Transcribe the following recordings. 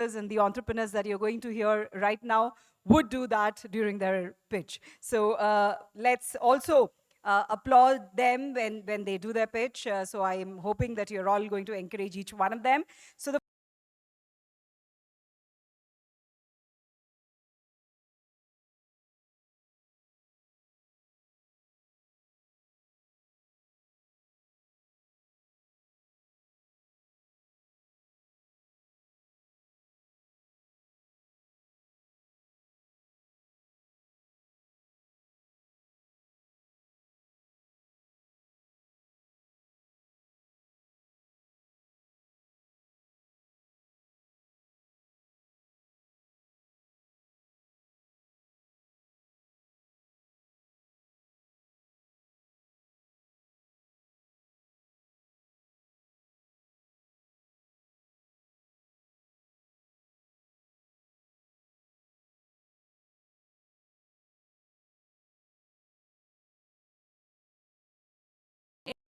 and the entrepreneurs that you're going to hear right now would do that during their pitch. So let's also applaud them when they do their pitch. So I'm hoping that you're all going to encourage each one of them. So the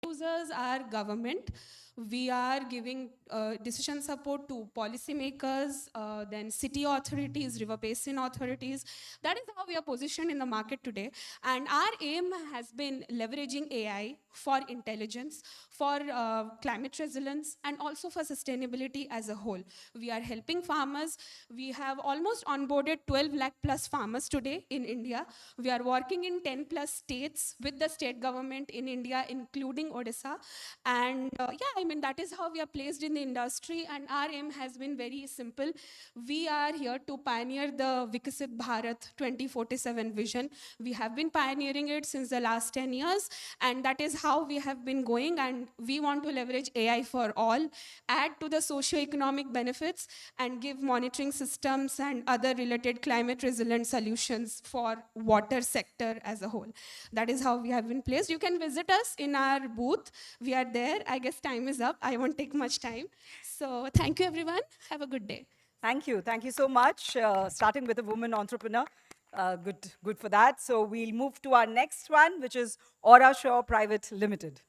users are government. We are giving decision support to policymakers, then city authorities, river basin authorities. That is how we are positioned in the market today. And our aim has been leveraging AI for intelligence, for climate resilience, and also for sustainability as a whole. We are helping farmers. We have almost onboarded 12 lakh plus farmers today in India. We are working in 10 plus states with the state government in India, including Odisha. And yeah, I mean, that is how we are placed in the industry. And our aim has been very simple. We are here to pioneer the Vikasit Bharat 2047 vision. We have been pioneering it since the last 10 years. And that is how we have been going. And we want to leverage AI for all, add to the socio-economic benefits, and give monitoring systems and other related climate resilient solutions for water sector as a whole. That is how we have been placed. You can visit us in our booth. We are there. I guess time is up. I won't take much time. So thank you, everyone. Have a good day. thank you. Thank you so much. Starting with a woman entrepreneur. Good for that. So we'll move to our next one, which is Aura Shaw Private Limited.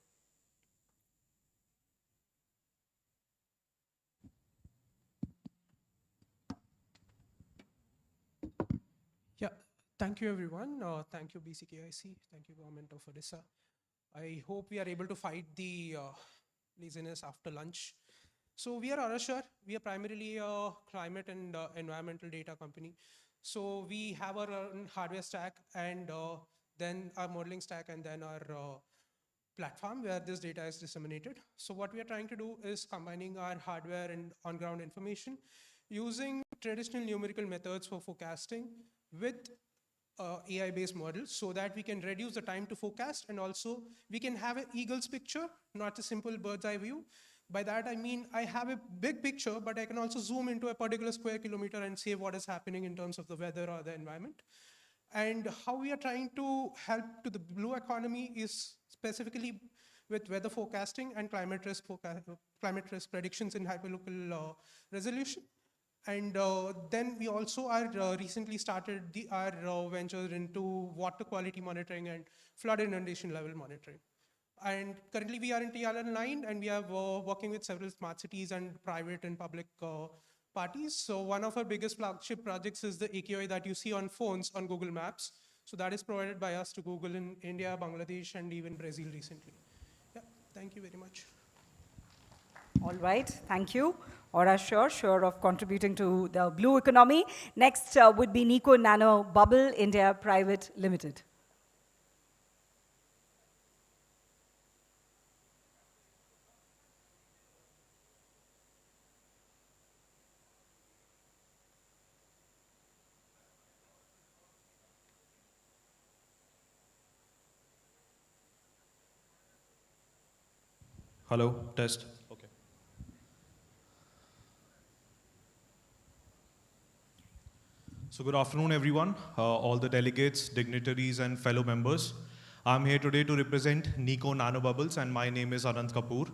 Yeah, thank you everyone. Thank you BCKIC. Thank you Government of Odisha. I hope we are able to fight the laziness after lunch. So we are Odisha. We are primarily a climate and environmental data company. So we have our own hardware stack and then our modeling stack and then our platform where this data is disseminated. So what we are trying to do is combining our hardware and on-ground information using traditional numerical methods for forecasting with AI-based models so that we can reduce the time to forecast and also we can have an eagle's picture, not a simple bird's eye view. By that, I mean, I have a big picture, but I can also zoom into a particular square kilometer and say what is happening in terms of the weather or the environment. And how we are trying to help to the blue economy is specifically with weather forecasting and climate risk predictions in hyperlocal resolution. And then we also are recently started our venture into water quality monitoring and flood inundation level monitoring. And currently we are in TLN9 and we are working with several smart cities and private and public parties. So one of our biggest flagship projects is the AQI that you see on phones on Google Maps. So that is provided by us to Google in India, Bangladesh, and even Brazil recently. Yeah, thank you very much. All right, thank you. Aura sure of contributing to the blue economy. Next would be Nikico Nano Bubble India Private Limited. Hello, test. Okay. So good afternoon, everyone, all the delegates, dignitaries, and fellow members. I'm here today to represent Nikico Nanobubbles, and my name is Anant Kapoor.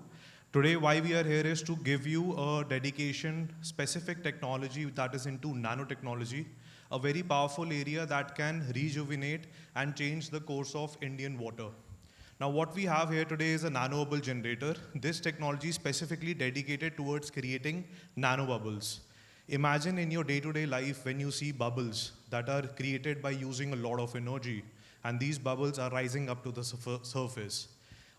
Today, why we are here is to give you a dedication, specific technology that is into nanotechnology, a very powerful area that can rejuvenate and change the course of Indian water. Now what we have here today is a nanobubble generator. This technology is specifically dedicated towards creating nanobubbles. Imagine in your day-to-day life when you see bubbles that are created by using a lot of energy, and these bubbles are rising up to the surface.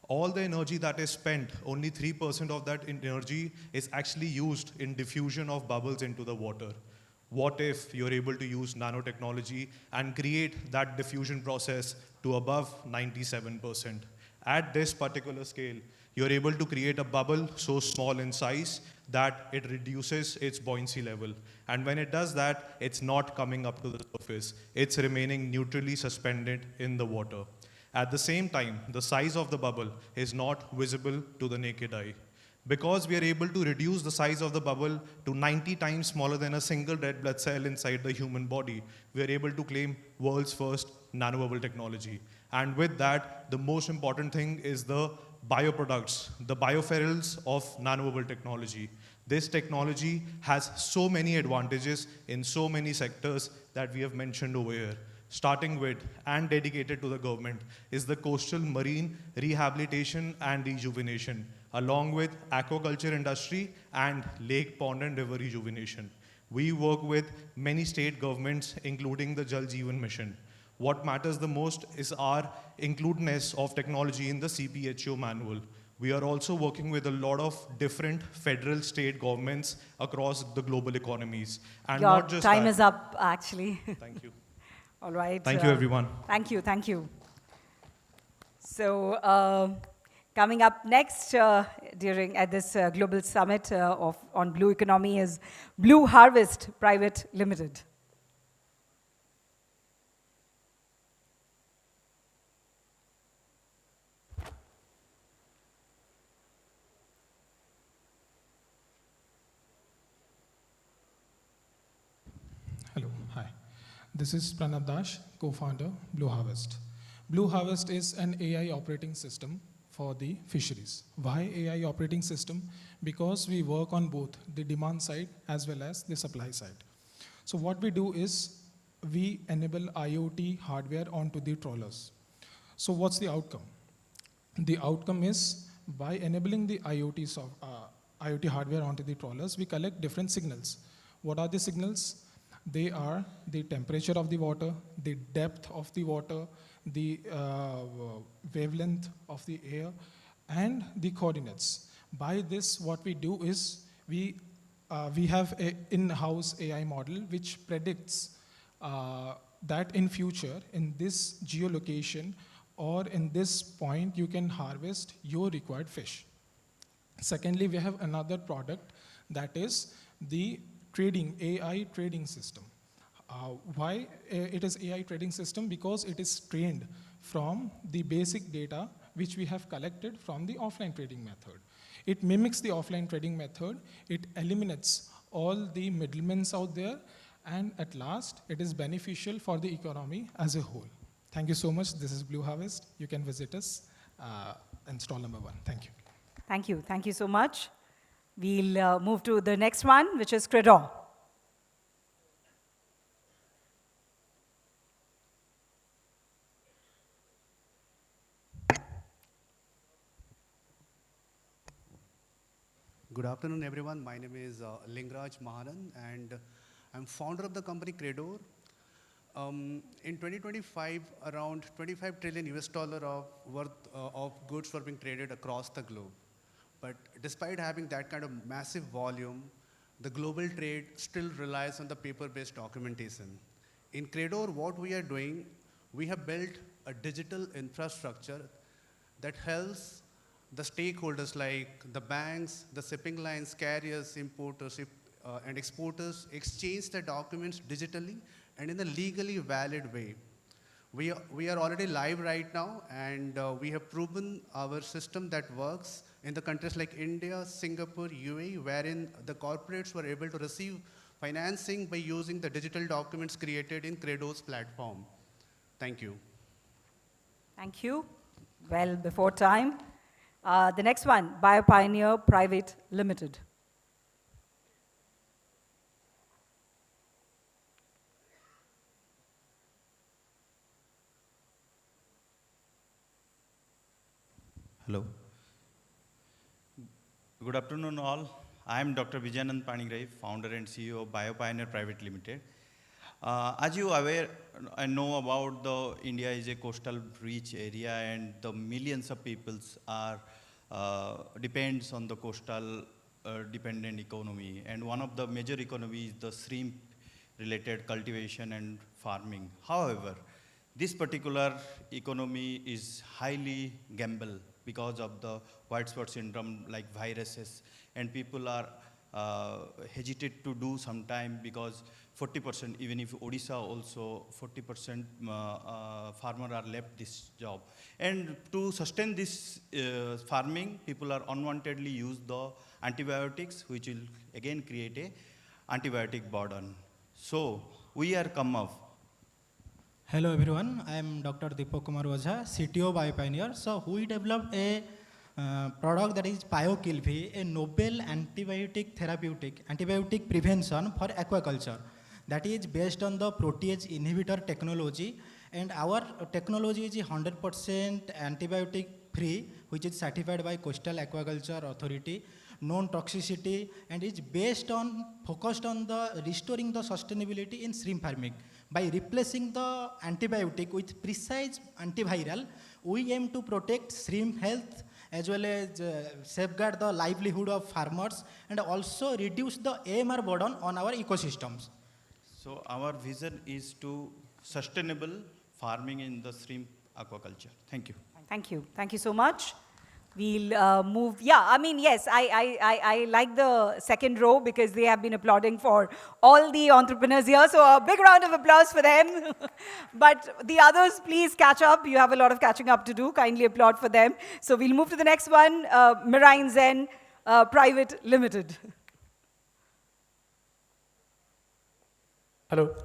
All the energy that is spent, only 3% of that energy is actually used in diffusion of bubbles into the water. What if you're able to use nanotechnology and create that diffusion process to above 97%? At this particular scale, you're able to create a bubble so small in size that it reduces its buoyancy level. And when it does that, it's not coming up to the surface. It's remaining neutrally suspended in the water. At the same time, the size of the bubble is not visible to the naked eye. Because we are able to reduce the size of the bubble to 90 times smaller than a single red blood cell inside the human body, we are able to claim world's first nanobubble technology. And with that, the most important thing is the bioproducts, the biofuels of nanobubble technology. This technology has so many advantages in so many sectors that we have mentioned over here. Starting with and dedicated to the government is the coastal marine rehabilitation and rejuvenation, along with aquaculture industry and lake, pond and river rejuvenation. We work with many state governments, including the Jal Jeevan Mission. What matters the most is our inclusiveness of technology in the CPHO manual. We are also working with a lot of different federal state governments across the global economies. And Your not just time that. is up, actually. Thank you. All right. Thank you, everyone. Thank you, thank you. So, coming up next at this global summit on blue economy is Blue Harvest Private Limited. Hello, hi. This is Pranab Dash, co-founder, Blue Harvest. Blue Harvest is an AI operating system for the fisheries. Why AI operating system? Because we work on both the demand side as well as the supply side. So what we do is we enable IoT hardware onto the trawlers. So what's the outcome? The outcome is by enabling the IoT hardware onto the trawlers, we collect different signals. What are the signals? They are the temperature of the water, the depth of the water, the wavelength of the air, and the coordinates. By this, what we do is we have an in-house AI model which predicts that in future, in this geolocation or in this point, you can harvest your required fish. Secondly, we have another product that is the AI trading system. Why it is AI trading system? Because it is trained from the basic data which we have collected from the offline trading method. It mimics the offline trading method. It eliminates all the middlemen out there. And at last, it is beneficial for the economy as a whole. Thank you so much. This is Blue Harvest. You can visit us in stall number 1. Thank you. Thank you. Thank you so much. We'll move to the next one, which is Credor. Good afternoon, everyone. My name is Lingraj Mahanan, and I'm founder of the company Credor. In 2025, around 25 trillion US dollar worth of goods were being traded across the globe. But despite having that kind of massive volume, the global trade still relies on the paper-based documentation. In Credor, what we are doing, we have built a digital infrastructure that helps the stakeholders like the banks, the shipping lines, carriers, importers, and exporters exchange the documents digitally and in a legally valid way. We are already live right now, and we have proven our system that works in the countries like India, Singapore, UAE, wherein the corporates were able to receive financing by using the digital documents created in Credor's platform. Thank you. Thank you. Well, before time. The next one, Biopioneer Private Limited. Hello. Good afternoon, all. I'm Dr. Vijayanand Panigrai, founder and CEO of Biopioneer Private Limited. As you aware and know about the India is a coastal rich area and the millions of peoples are depends on the coastal dependent economy, and one of the major economy is the shrimp related cultivation and farming. However, this particular economy is highly gamble because of the white spot syndrome like viruses, and people are hesitate to do sometime because 40%, even if Odisha also 40% farmer are left this job. And to sustain this farming, people are unwantedly use the antibiotics, which will again create a antibiotic burden. So we are come up. Hello everyone, I am Dr. Deepak Kumar Ojha, CTO Biopioneer. So we developed a product that is PioKilvi, a novel antibiotic prevention for aquaculture. That is based on the protease inhibitor technology, and our technology is 100% antibiotic free, which is certified by Coastal Aquaculture Authority, non-toxicity, and is focused on the restoring the sustainability in shrimp farming. By replacing the antibiotic with precise antiviral, we aim to protect shrimp health as well as safeguard the livelihood of farmers and also reduce the AMR burden on our ecosystems. So our vision is to sustainable farming in the shrimp aquaculture. Thank you. Thank you. Thank you so much. We'll move. Yeah, I mean, yes, I like the second row because they have been applauding for all the entrepreneurs here. So a big round of applause for them. But the others, please catch up. You have a lot of catching up to do. Kindly applaud for them. So we'll move to the next one, MarineZen Private Limited. Hello.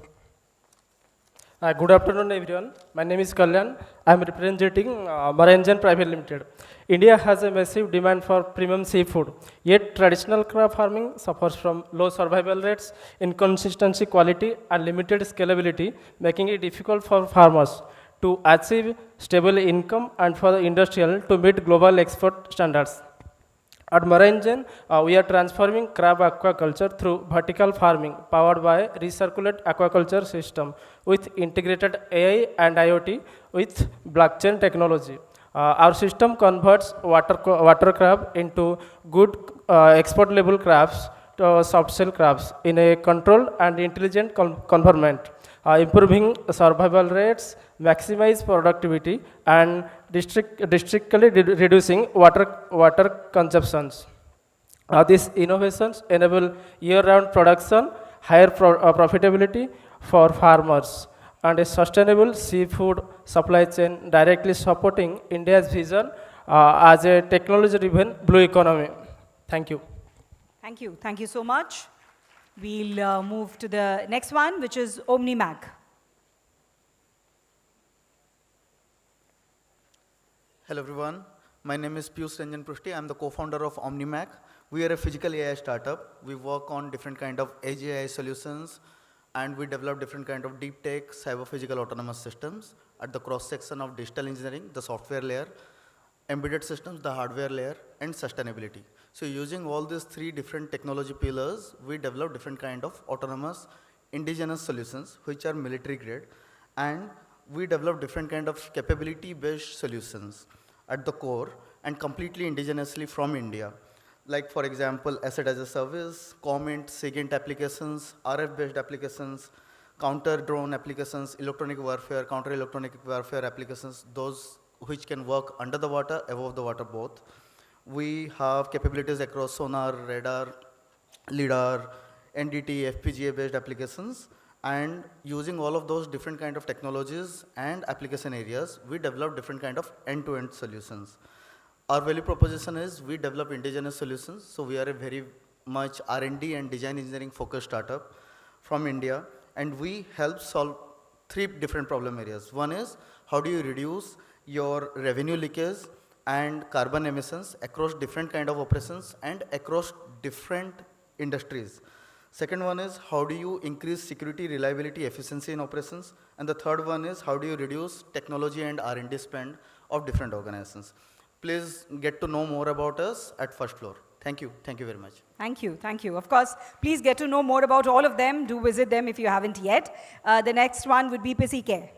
Good afternoon, everyone. My name is Kalyan. I am representing MarineZen Private Limited. India has a massive demand for premium seafood, yet traditional crab farming suffers from low survival rates, inconsistency quality, and limited scalability, making it difficult for farmers to achieve stable income and for the industrial to meet global export standards. At MarineZen, we are transforming crab aquaculture through vertical farming powered by recirculate aquaculture system with integrated AI and IoT with blockchain technology. Our system converts water crab into good export level crabs to soft shell crabs in a controlled and intelligent environment, improving survival rates, maximize productivity, and districtly reducing water consumptions. These innovations enable year-round production, higher profitability for farmers, and a sustainable seafood supply chain directly supporting India's vision as a technology-driven blue economy. Thank you. Thank you. Thank you so much. We'll move to the next one, which is Omnimac. Hello everyone, my name is Piyush Ranjan Prushti. I'm the co-founder of Omnimac. We are a physical AI startup. We work on different kind of edge AI solutions, and we develop different kind of deep tech, cyber physical autonomous systems at the cross section of digital engineering, the software layer, embedded systems, the hardware layer, and sustainability. So using all these three different technology pillars, we develop different kind of autonomous indigenous solutions, which are military grade, and we develop different kind of capability-based solutions at the core and completely indigenously from India. Like for example, asset as a service, comment, SIGINT applications, RF-based applications, counter-drone applications, electronic warfare, counter-electronic warfare applications, those which can work under the water, above the water both. We have capabilities across sonar, radar, LIDAR, NDT, FPGA-based applications. And using all of those different kind of technologies and application areas, we develop different kind of end-to-end solutions. Our value proposition is we develop indigenous solutions. So we are a very much R&D and design engineering focused startup from India. And we help solve three different problem areas. One is how do you reduce your revenue leakage and carbon emissions across different kind of operations and across different industries. Second one is how do you increase security, reliability, efficiency in operations. And the third one is how do you reduce technology and R&D spend of different organizations. Please get to know more about us at first floor. Thank you. Thank you. Thank you very much. Thank you, thank you. Of course, please get to know more about all of them. Do visit them if you haven't yet. The next one would be PCK.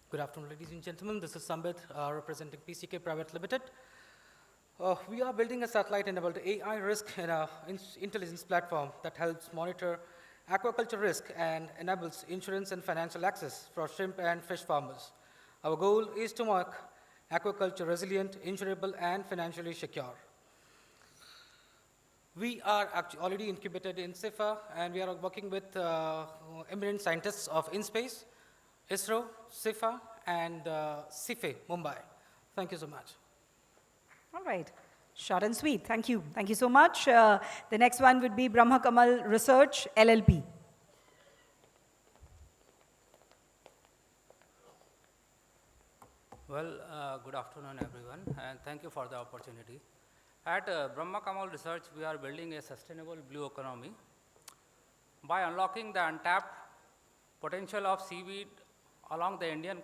Good afternoon, ladies and gentlemen. This is Sambit representing PCK Private Limited. We are building a satellite-enabled AI risk and intelligence platform that helps monitor aquaculture risk and enables insurance and financial access for shrimp and fish farmers. Our goal is to make aquaculture resilient, insurable, and financially secure. We are actually already incubated in CIFA, and we are working with eminent scientists of InSpace, ISRO, CIFA, and CIFE, Mumbai. Thank you so much. All right. Short and sweet. Thank you. Thank you so much. The next one would be Brahma Kamal Research, LLP. Well, good afternoon, everyone, and thank you for the opportunity. At Brahma Kamal Research, we are building a sustainable blue economy by unlocking the untapped potential of seaweed along the Indian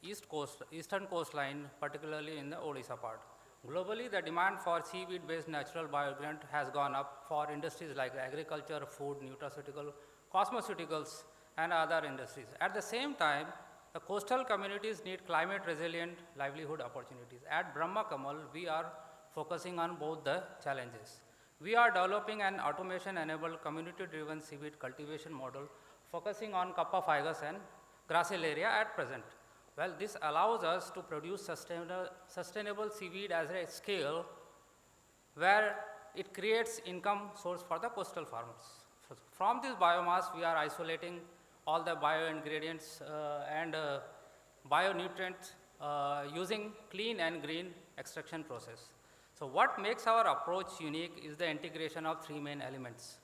eastern coastline, particularly in the Odisha part. Globally, the demand for seaweed-based natural bioingredient has gone up for industries like agriculture, food, nutraceutical, cosmeceuticals, and other industries. At the same time, the coastal communities need climate-resilient livelihood opportunities. At Brahma Kamal, we are focusing on both the challenges. We are developing an automation-enabled community-driven seaweed cultivation model focusing on kappa ficus and gracile area at present. Well, this allows us to produce sustainable seaweed as a scale where it creates income source for the coastal farmers. From this biomass, we are isolating all the bio-ingredients and bio-nutrients using clean and green extraction process. So what makes our approach unique is the integration of three main elements: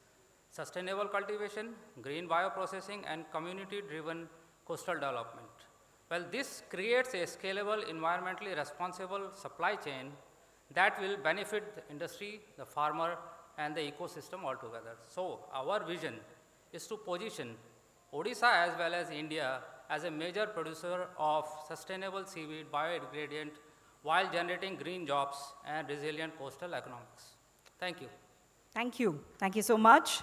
sustainable cultivation, green bioprocessing, and community-driven coastal development. Well, this creates a scalable, environmentally responsible supply chain that will benefit the industry, the farmer, and the ecosystem altogether. So our vision is to position Odisha as well as India as a major producer of sustainable seaweed bioingredient while generating green jobs and resilient coastal economics. Thank you. Thank you. Thank you so much.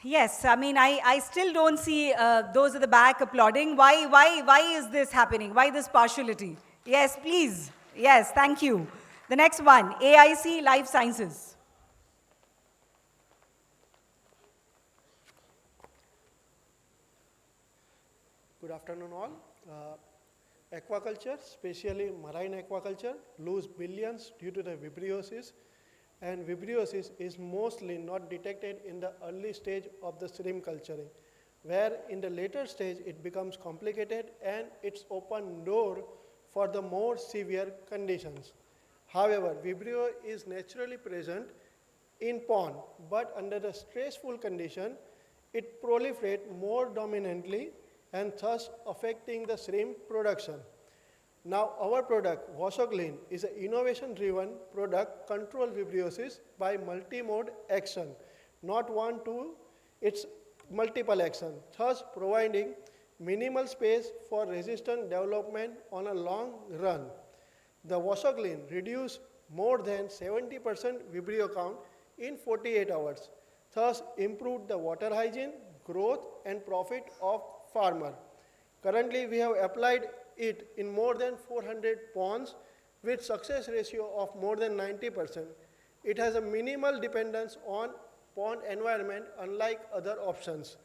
Yes, I mean, I still don't see those at the back applauding. Why is this happening? Why this partiality? Yes, please. Yes, thank you. The next one, AIC Life Sciences. Good afternoon all. Aquaculture, especially marine aquaculture, lose billions due to the vibriosis, and vibriosis is mostly not detected in the early stage of the shrimp culturing, where in the later stage it becomes complicated and it's open door for the more severe conditions. However, vibrio is naturally present in pond, but under the stressful condition, it proliferates more dominantly and thus affecting the shrimp production. Now our product, Wasoglean, is an innovation-driven product control vibriosis by multi-mode action, not one to its multiple action, thus providing minimal space for resistant development on a long run. The Wasoglean reduced more than 70% vibrio count in 48 hours, thus improved the water hygiene, growth, and profit of farmer. Currently, we have applied it in more than 400 ponds with success ratio of more than 90%. It has a minimal dependence on pond environment, unlike other options.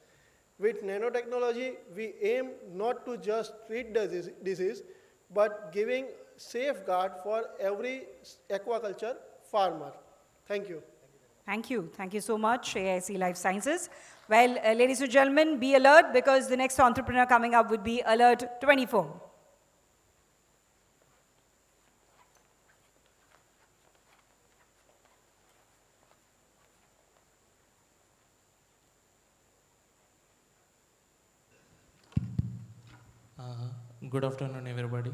With nanotechnology, we aim not to just treat the disease, but giving safeguard for every aquaculture farmer. Thank you. Thank you. Thank you so much, AIC Life Sciences. Well, ladies and gentlemen, be alert because the next entrepreneur coming up would be Alert 24. Good afternoon, everybody.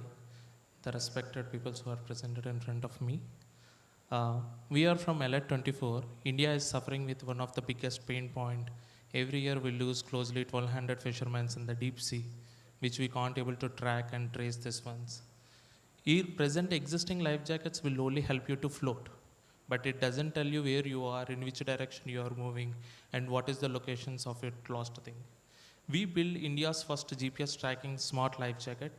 The respected people who are presented in front of me. We are from Alert 24. India is suffering with one of the biggest pain point. Every year we lose closely 1,200 fishermen in the deep sea which we can't able to track and trace these ones. Here, present existing life jackets will only help you to float, but it doesn't tell you where you are, in which direction you are moving, and what is the locations of your lost thing. We built India's first GPS tracking smart life jacket,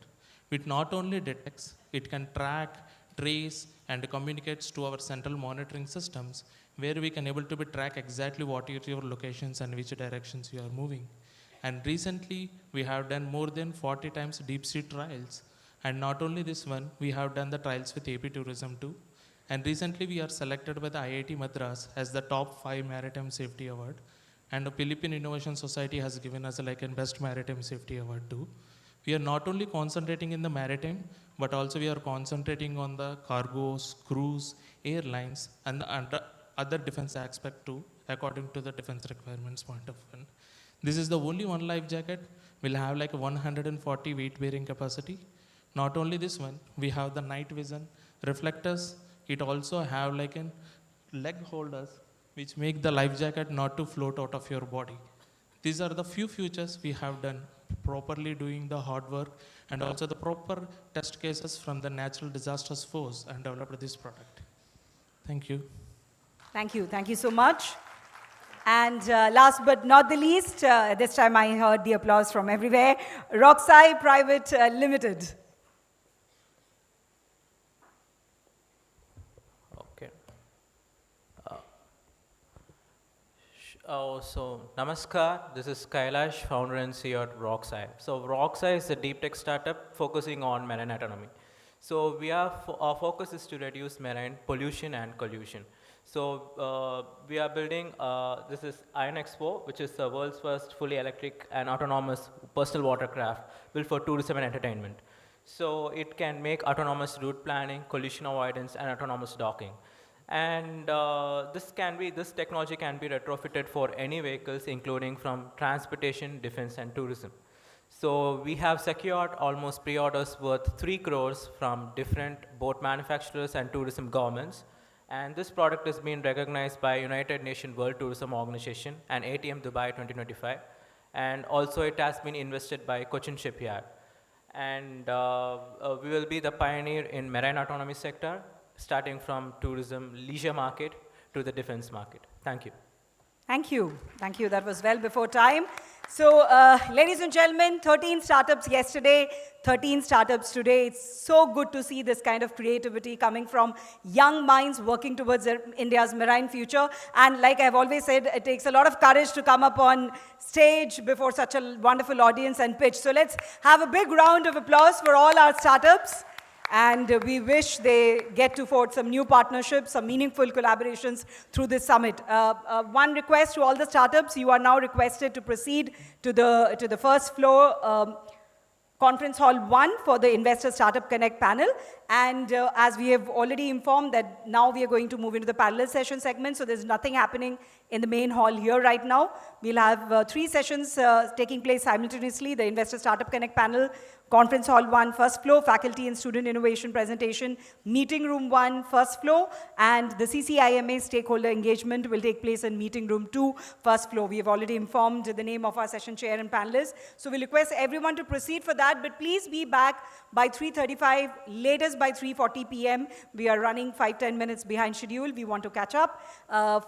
which not only detects, it can track, trace, and communicates to our central monitoring systems, where we can able to be track exactly what are your locations and which directions you are moving. And recently, we have done more than 40 times deep sea trials. And not only this one, we have done the trials with AP Tourism too. And recently, we are selected by the IIT Madras as the top 5 Maritime Safety Award. And the Philippine Innovation Society has given us like a Best Maritime Safety Award too. We are not only concentrating in the maritime, but also we are concentrating on the cargos, cruise, airlines, and the other defense aspect too, according to the defense requirements point of view. This is the only one life jacket, will have like a 140 weight bearing capacity. Not only this one, we have the night vision, reflectors, it also have like a leg holders, which make the life jacket not to float out of your body. These are the few features we have done, properly doing the hard work, and also the proper test cases from the natural disasters force, and developed this product. Thank you. Thank you so much. And last but not the least, this time I heard the applause from everywhere, Roxy Private Limited. Okay. So, Namaskar, this is Kailash, founder and CEO at Roxy. So, Roxy is a deep tech startup focusing on marine autonomy. So, our focus is to reduce marine pollution and collusion. So, we are building, this is Iron Expo, which is the world's first fully electric and autonomous personal watercraft built for tourism and entertainment. So, it can make autonomous route planning, collision avoidance, and autonomous docking. And this technology can be retrofitted for any vehicles, including from transportation, defense, and tourism. So we have secured almost pre-orders worth 3 crores from different boat manufacturers and tourism governments. And this product is being recognized by United Nations World Tourism Organization and ATM Dubai 2025. And also it has been invested by Cochin Shipyard. And we will be the pioneer in marine autonomy sector, starting from tourism, leisure market to the defense market. Thank you. Thank you. Thank you. That was well before time. So, ladies and gentlemen, 13 startups yesterday, 13 startups today. It's so good to see this kind of creativity coming from young minds working towards India's marine future. And like I've always said, it takes a lot of courage to come up on stage before such a wonderful audience and pitch. So let's have a big round of applause for all our startups. And we wish they get to forge some new partnerships, some meaningful collaborations through this summit. One request to all the startups, you are now requested to proceed to the first floor, Conference Hall 1 for the Investor Startup Connect panel. And as we have already informed that now we are going to move into the parallel session segment, so there's nothing happening in the main hall here right now. We'll have 3 sessions taking place simultaneously, the Investor Startup Connect panel, Conference Hall 1, first floor, faculty and student innovation presentation, meeting room 1, first floor, and the CCIMA stakeholder engagement will take place in meeting room 2, first floor. We have already informed the name of our session chair and panelists, so we request everyone to proceed for that, but please be back by 3:35, latest by 3:40 p.m. We are running 5-10 minutes behind schedule. We want to catch up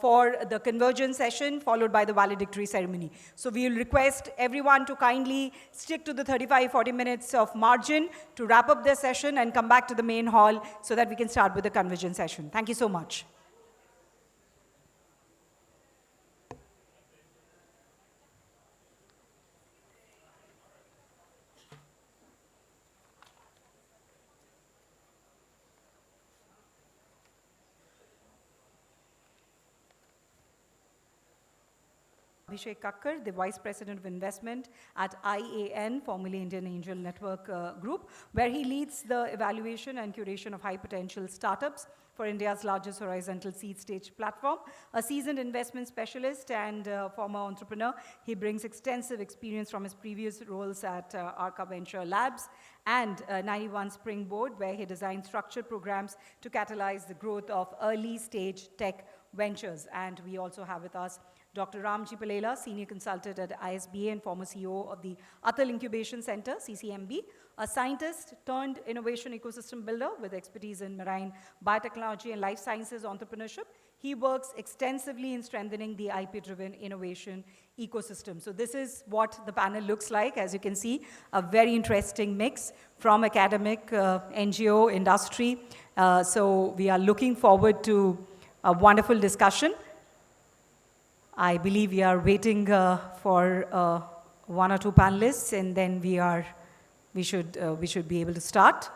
for the Convergence session, followed by the valedictory ceremony. So we will request everyone to kindly stick to the 35-40 minutes of margin to wrap up their session and come back to the main hall so that we can start with the Convergence session. Thank you so much. Abhishek Kakkar, the Vice President of Investment at IAN, formerly Indian Angel Network Group, where he leads the evaluation and curation of high potential startups for India's largest horizontal seed stage platform. A seasoned investment specialist and former entrepreneur, he brings extensive experience from his previous roles at Vassar Labs and 91 Springboard, where he designed structured programs to catalyze the growth of early stage tech ventures. And we also have with us Dr. Ramji Palela, Senior Consultant at ISBA and former CEO of the Atal Incubation Center, CCMB, a scientist turned innovation ecosystem builder with expertise in marine biotechnology and life sciences entrepreneurship. He works extensively in strengthening the IP-driven innovation ecosystem. So this is what the panel looks like. As you can see, a very interesting mix from academic, NGO, industry. So we are looking forward to a wonderful discussion. I believe we are waiting for one or two panelists, and then we should be able to start.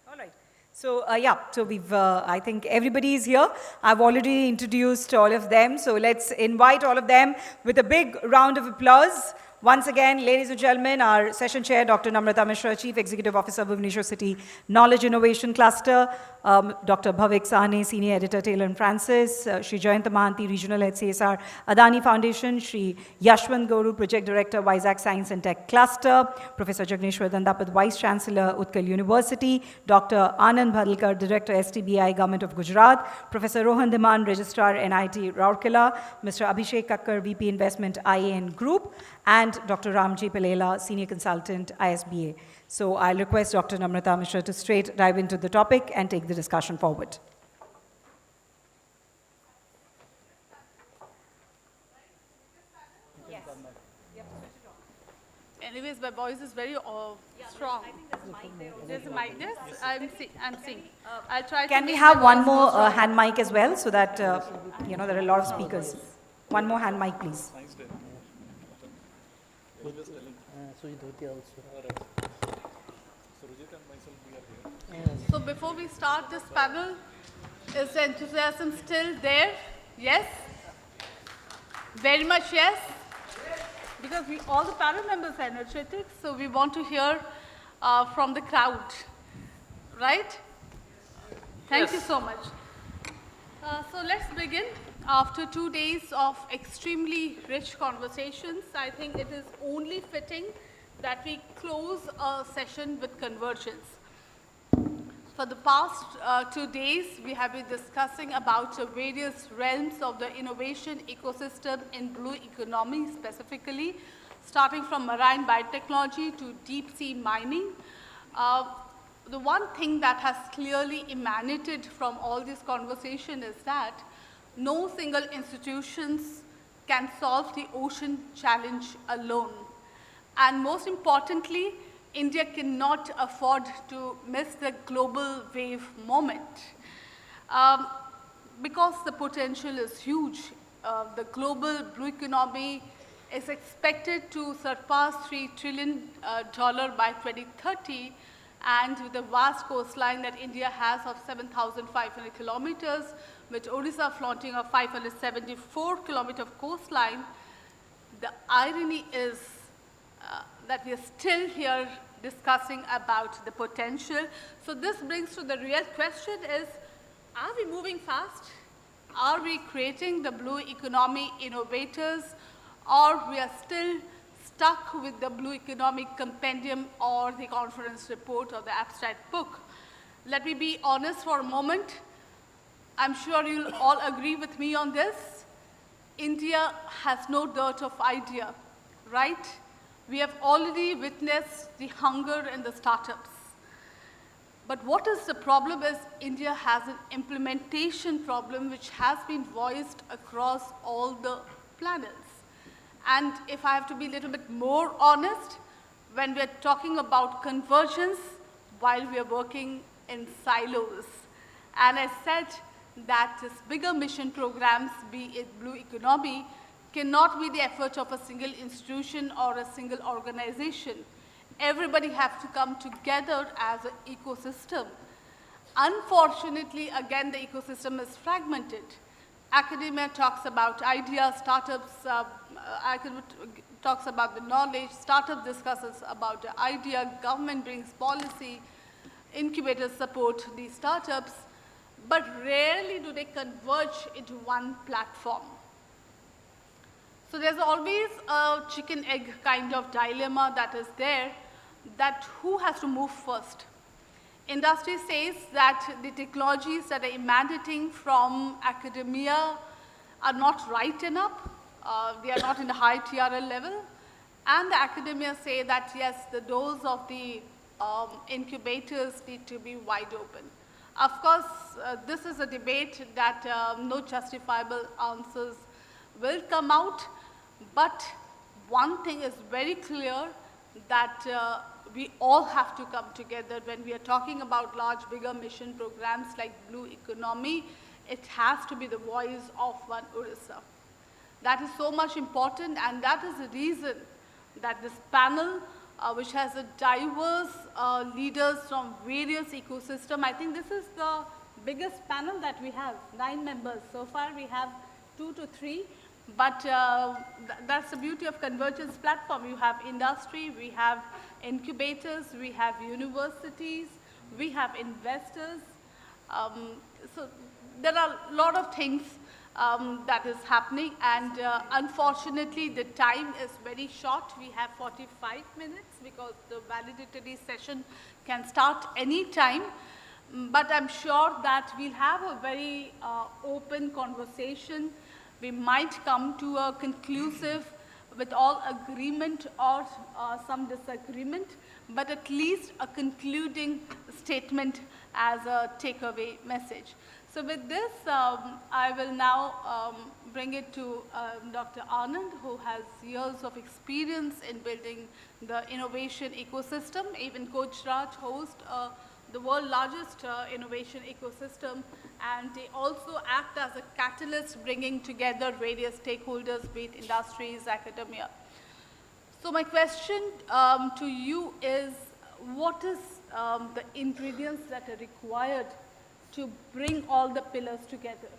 All right. So so we've, I think everybody is here. I've already introduced all of them. So let's invite all of them with a big round of applause. Once again, ladies and gentlemen, our session chair, Dr. Namrata Mishra, Chief Executive Officer, Bhubaneswar City Knowledge Innovation Cluster, Dr. Bhavik Sahni, Senior Editor, Taylor & Francis, Shri Jayanta Mahanti, Regional Head CSR, Adani Foundation, Shri Yashwant Gauru, Project Director, Vizag Science and Tech Cluster, Professor Jagneshwar Dandapad, Vice Chancellor, Utkal University, Dr. Anand Bhadlkar, Director, STBI, Government of Gujarat, Professor Rohan Dhiman, Registrar, NIT Rourkela, Mr. Abhishek Kakkar, VP Investment, IAN Group, and Dr. Ramji Palela, Senior Consultant, ISBA. So I'll request Dr. Namrata Mishra to straight dive into the topic and take the discussion forward. Yes. Anyways, my voice is very strong. I think there's a mic there. There's a mic there? I'm seeing. I'll try. Can we have one more hand mic as well, so that, there are a lot of speakers. One more hand mic, please. So before we start this panel, is the enthusiasm still there? Yes? Very much yes? Because all the panel members are energetic, so we want to hear from the crowd, right? Thank you so much. So let's begin. After 2 days of extremely rich conversations, I think it is only fitting that we close a session with Convergence. For the past 2 days, we have been discussing about the various realms of the innovation ecosystem in blue economy specifically, starting from marine biotechnology to deep sea mining. The one thing that has clearly emanated from all this conversation is that no single institutions can solve the ocean challenge alone. And most importantly, India cannot afford to miss the global wave moment. Because the potential is huge, the global blue economy is expected to surpass $3 trillion by 2030, and with the vast coastline that India has of 7,500 kilometers, with Odisha flaunting a 574-kilometer coastline, the irony is that we are still here discussing about the potential. So this brings to the real question is, are we moving fast? Are we creating the blue economy innovators, or we are still stuck with the blue economic compendium or the conference report or the abstract book? Let me be honest for a moment. I'm sure you'll all agree with me on this. India has no dearth of idea, right? We have already witnessed the hunger in the startups. But what is the problem is India has an implementation problem which has been voiced across all the planets. And if I have to be a little bit more honest, when we're talking about convergence, while we're working in silos, and I said that this bigger mission programs, be it blue economy, cannot be the effort of a single institution or a single organization. Everybody has to come together as an ecosystem. Unfortunately, again, the ecosystem is fragmented. Academia talks about ideas, startups talks about the knowledge, startup discusses about the idea, government brings policy, incubators support these startups, but rarely do they converge into one platform. So there's always a chicken-egg kind of dilemma that is there, that who has to move first. Industry says that the technologies that are emanating from academia are not right enough. They are not in the high TRL level. And the academia say that, yes, the doors of the incubators need to be wide open. Of course, this is a debate that no justifiable answers will come out. But one thing is very clear, that we all have to come together when we are talking about large, bigger mission programs like blue economy. It has to be the voice of one Odisha. That is so much important, and that is the reason that this panel, which has a diverse leaders from various ecosystems, I think this is the biggest panel that we have, 9 members. So far we have 2 to 3. But that's the beauty of Convergence platform. You have industry, we have incubators, we have universities, we have investors. So there are a lot of things that is happening, and unfortunately the time is very short. We have 45 minutes because the validatory session can start any time. But I'm sure that we'll have a very open conversation. We might come to a conclusive with all agreement or some disagreement, but at least a concluding statement as a takeaway message. So with this, I will now bring it to Dr. Anand, who has years of experience in building the innovation ecosystem. Even Gujarat hosts the world's largest innovation ecosystem, and they also act as a catalyst bringing together various stakeholders, be it industries, academia. So my question to you is, what is the ingredients that are required to bring all the pillars together?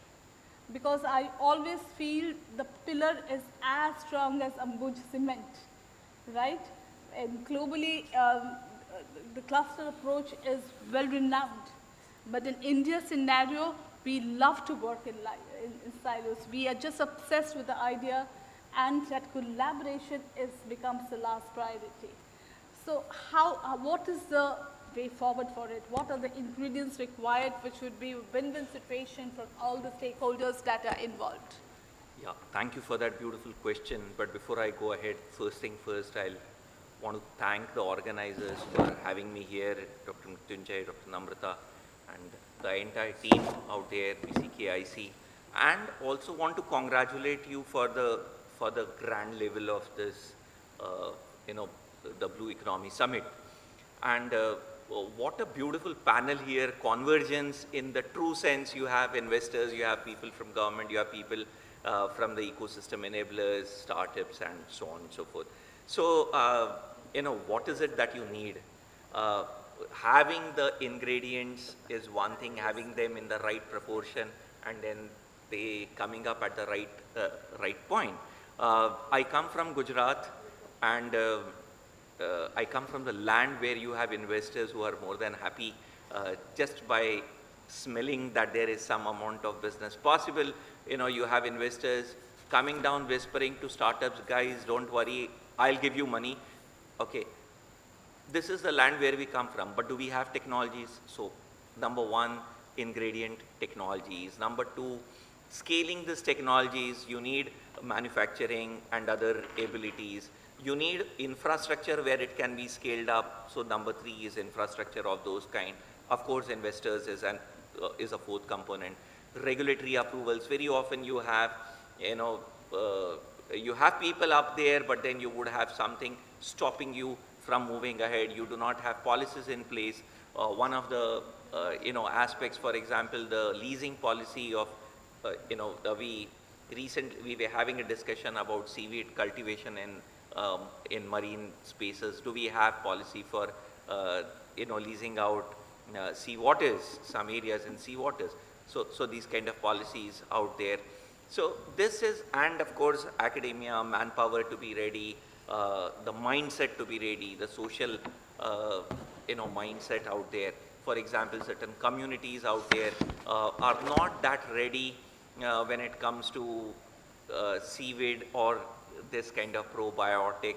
Because I always feel the pillar is as strong as Ambuj cement, right? And globally, the cluster approach is well renowned. But in India's scenario, we love to work in silos. We are just obsessed with the idea, and that collaboration becomes the last priority. So what is the way forward for it? What are the ingredients required, which would be a win-win situation for all the stakeholders that are involved? Yeah, thank you for that beautiful question. But before I go ahead, first thing first, I'll want to thank the organizers for having me here, Dr. Mrityunjay, Dr. Namrata, and the entire team out there, BCKIC, and also want to congratulate you for the grand level of this, the Blue Economy Summit. And what a beautiful panel here, Convergence in the true sense. You have investors, you have people from government, you have people from the ecosystem enablers, startups, and so on and so forth. So, what is it that you need? Having the ingredients is one thing, having them in the right proportion, and then they coming up at the right point. I come from Gujarat, and I come from the land where you have investors who are more than happy just by smelling that there is some amount of business possible. You have investors coming down whispering to startups, guys, don't worry, I'll give you money. Okay, this is the land where we come from, but do we have technologies? So, number one, ingredient technologies. Number two, scaling these technologies, you need manufacturing and other abilities. You need infrastructure where it can be scaled up. So number three is infrastructure of those kind. Of course, investors is a fourth component. Regulatory approvals. Very often you have, you have people up there, but then you would have something stopping you from moving ahead. You do not have policies in place. One of the aspects, for example, the leasing policy of we were having a discussion about seaweed cultivation in marine spaces. Do we have policy for leasing out sea waters, some areas in sea waters? So these kind of policies out there. So this is, and of course academia, manpower to be ready, the mindset to be ready, the social mindset out there. For example, certain communities out there are not that ready when it comes to seaweed or this kind of probiotic,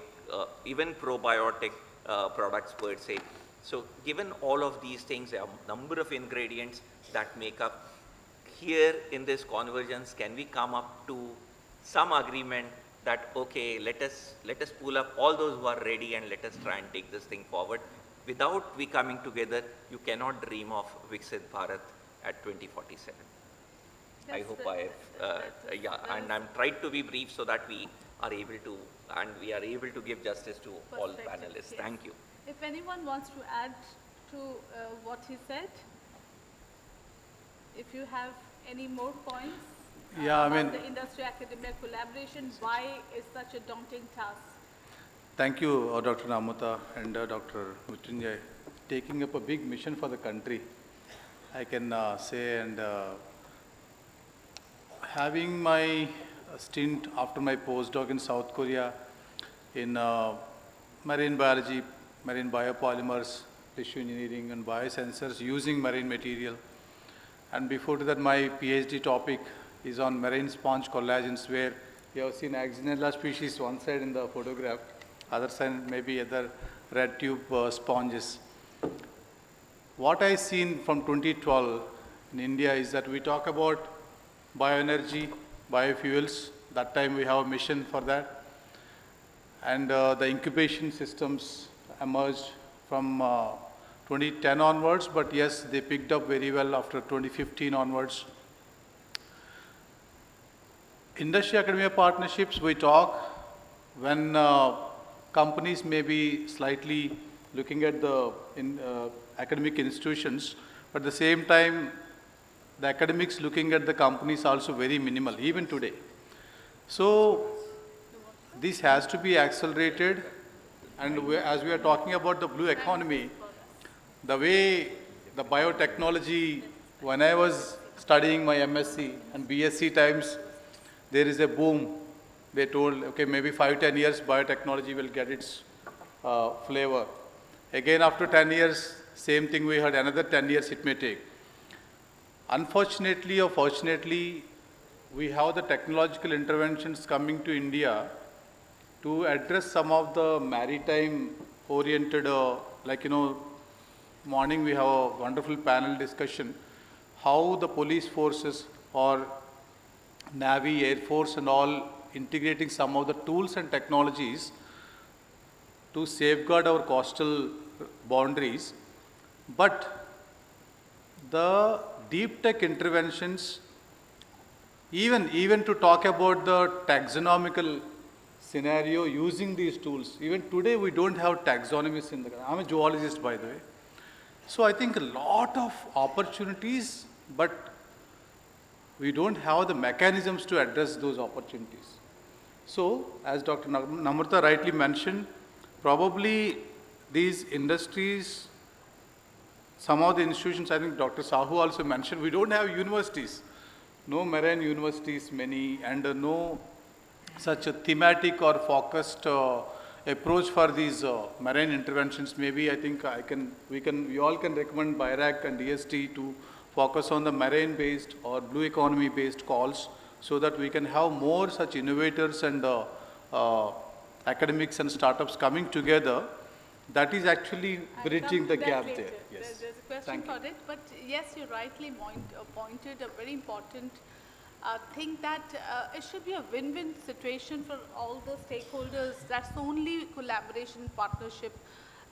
even probiotic products per se. So given all of these things, there are a number of ingredients that make up. Here in this convergence, can we come up to some agreement that, okay, let us pull up all those who are ready and let us try and take this thing forward. Without we coming together, you cannot dream of Viksit Bharat at 2047. I hope and I'm trying to be brief so that we are able to give justice to all panelists. Yes. Thank you. If anyone wants to add to what he said, if you have any more points about the industry-academia collaboration, why is such a daunting task? Thank you, Dr. Namata and Dr. Mrityunjay, taking up a big mission for the country. I can say, and having my stint after my postdoc in South Korea in marine biology, marine biopolymers, tissue engineering and biosensors using marine material. And before that, my PhD topic is on marine sponge collagens, where you have seen Axinella species one side in the photograph, other side maybe other red tube sponges. What I seen from 2012 in India is that we talk about bioenergy, biofuels. That time we have a mission for that. And the incubation systems emerged from 2010 onwards, but yes, they picked up very well after 2015 onwards. Industry-academia partnerships, we talk when companies may be slightly looking at the academic institutions, but at the same time, the academics looking at the companies also very minimal, even today. So this has to be accelerated, and as we are talking about the blue economy, the way the biotechnology, when I was studying my MSc and BSc times, there is a boom. They told, okay, maybe 5-10 years, biotechnology will get its flavor. Again, after 10 years, same thing we heard, another 10 years it may take. Unfortunately or fortunately, we have the technological interventions coming to India to address some of the maritime-oriented, morning we have a wonderful panel discussion, how the police forces or Navy, Air Force and all integrating some of the tools and technologies to safeguard our coastal boundaries. But the deep tech interventions, even to talk about the taxonomical scenario using these tools, even today we don't have taxonomies in the country. I'm a zoologist, by the way. So I think a lot of opportunities, but we don't have the mechanisms to address those opportunities. So, as Dr. Namrata rightly mentioned, probably these industries, some of the institutions, I think Dr. Sahu also mentioned, we don't have universities. No marine universities, many, and no such a thematic or focused approach for these marine interventions. Maybe I think we all can recommend BIRAC and DST to focus on the marine-based or blue economy-based calls, so that we can have more such innovators and academics and startups coming together. That is actually bridging the gap there. Yes. There's a question for it, but yes, you rightly pointed a very important thing that it should be a win-win situation for all the stakeholders. That's only collaboration, partnership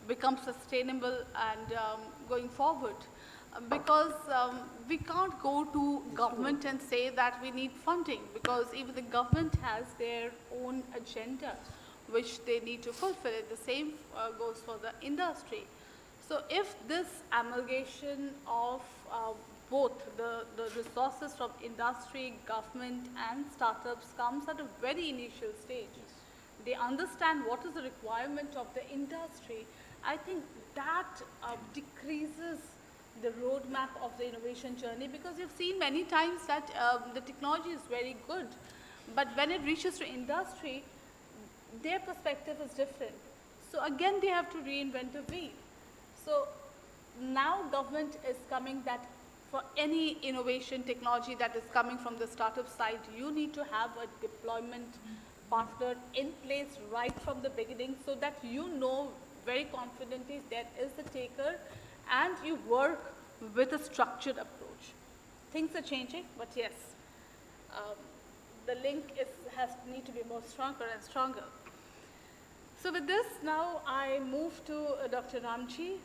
becomes sustainable and going forward. Because we can't go to government and say that we need funding, because even the government has their own agenda which they need to fulfill. The same goes for the industry. So if this amalgamation of both the resources from industry, government and startups comes at a very initial stage, they understand what is the requirement of the industry, I think that decreases the roadmap of the innovation journey, because you've seen many times that the technology is very good, but when it reaches to industry, their perspective is different. So again, they have to reinvent the wheel. So now government is coming that for any innovation technology that is coming from the startup side, you need to have a deployment partner in place right from the beginning, so that you know very confidently there is a taker, and you work with a structured approach. Things are changing, but yes, the link need to be more stronger and stronger. So with this, now I move to Dr. Ramji,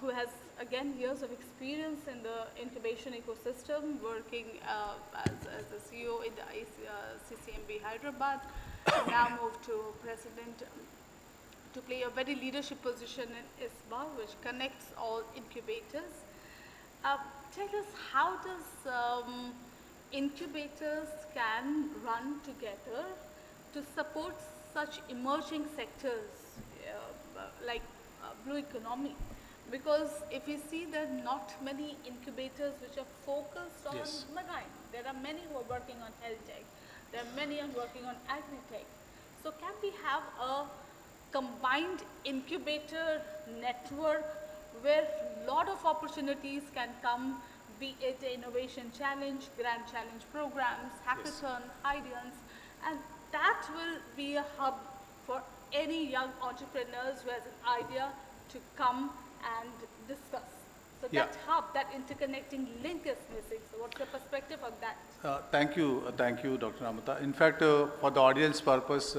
who has, again, years of experience in the incubation ecosystem, working as a CEO in the CCMB Hyderabad, and now moved to president to play a very leadership position in ISBA, which connects all incubators. Tell us, how does incubators can run together to support such emerging sectors like blue economy? Because if you see, there are not many incubators which are focused on marine. There are many who are working on health tech. There are many who are working on agri-tech. So can we have a combined incubator network where a lot of opportunities can come, be it innovation challenge, grand challenge programs, hackathon, ideas, and that will be a hub for any young entrepreneurs who has an idea to come and discuss. So that hub, that interconnecting link is missing. So what's your perspective on that? Thank you, Dr. Namrata. In fact, for the audience purpose,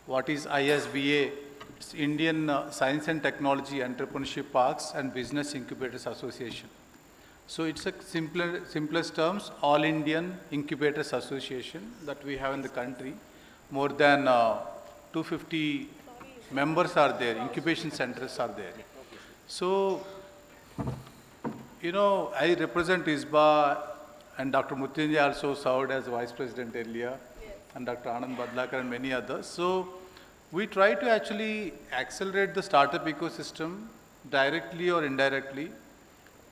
what is ISBA? It's Indian Science and Technology Entrepreneurship Parks and Business Incubators Association. So it's a simplest terms, All Indian Incubators Association that we have in the country. More than 250 members are there, incubation centers are there. So, you know, I represent ISBA, and Dr. Mrityunjay also served as Vice President earlier, and Dr. Anand Badlakar and many others. So, we try to actually accelerate the startup ecosystem directly or indirectly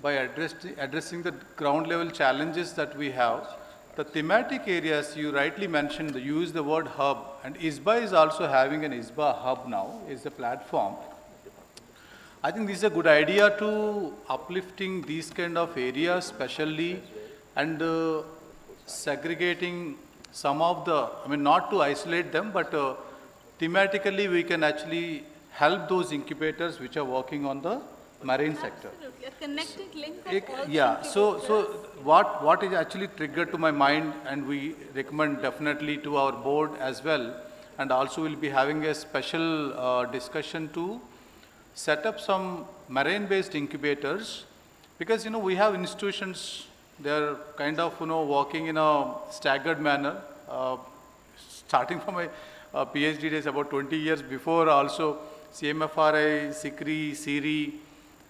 by addressing the ground level challenges that we have. The thematic areas you rightly mentioned, you use the word hub, and ISBA is also having an ISBA hub now, is a platform. I think this is a good idea to uplifting these kind of areas specially, and segregating some of the, I mean, not to isolate them, but thematically we can actually help those incubators which are working on the marine sector. Absolutely, a connecting link of all Yeah, so what is actually triggered to my mind, and we recommend definitely to our board as well, and also we'll be having a special discussion to set up some marine based incubators, because, you know, we have institutions, they're kind of, you know, working in a staggered manner, starting from my PhD days about 20 years before, also CMFRI, SICRI, CIRI,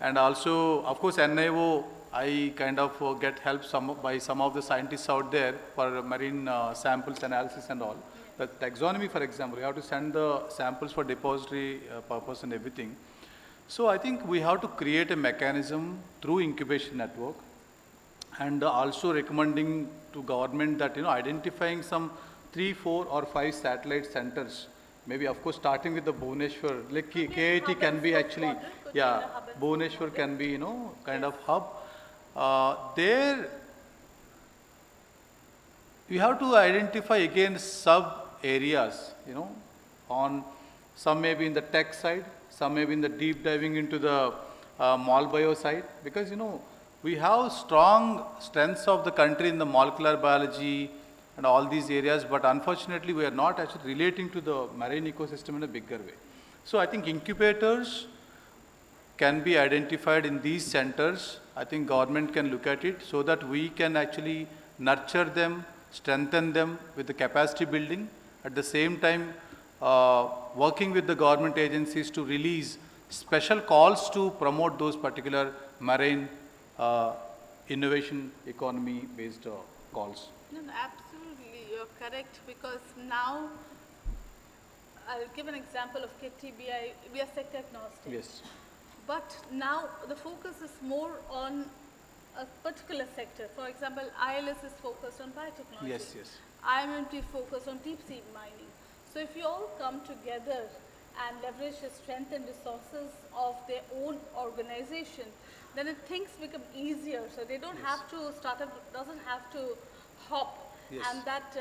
and also, of course, NIO, I kind of get help by some of the scientists out there for marine samples analysis and all. The taxonomy, for example, you have to send the samples for depository purpose and everything. So I think we have to create a mechanism through incubation network, and also recommending to government that, you know, identifying some 3, 4 or 5 satellite centers, maybe of course starting with the Bhubaneswar, like KIT can be actually, yeah, Bhubaneswar can be, you know, kind of hub. There you have to identify again sub areas, you know, on some maybe in the tech side, some maybe in the deep diving into the mol bio side, because, you know, we have strong strengths of the country in the molecular biology and all these areas, but unfortunately we are not actually relating to the marine ecosystem in a bigger way. So I think incubators can be identified in these centers. I think government can look at it so that we can actually nurture them, strengthen them with the capacity building, at the same time working with the government agencies to release special calls to promote those particular marine innovation economy based calls. No, absolutely, you're correct, because now, I'll give an example of KTBI, we are sector agnostic. Yes. But now the focus is more on a particular sector. For example, ILS is focused on biotechnology. Yes, yes. IMMT focused on deep sea mining. So if you all come together and leverage the strength and resources of their own organization, then things become easier. So they don't have to, startup doesn't have to hop, and that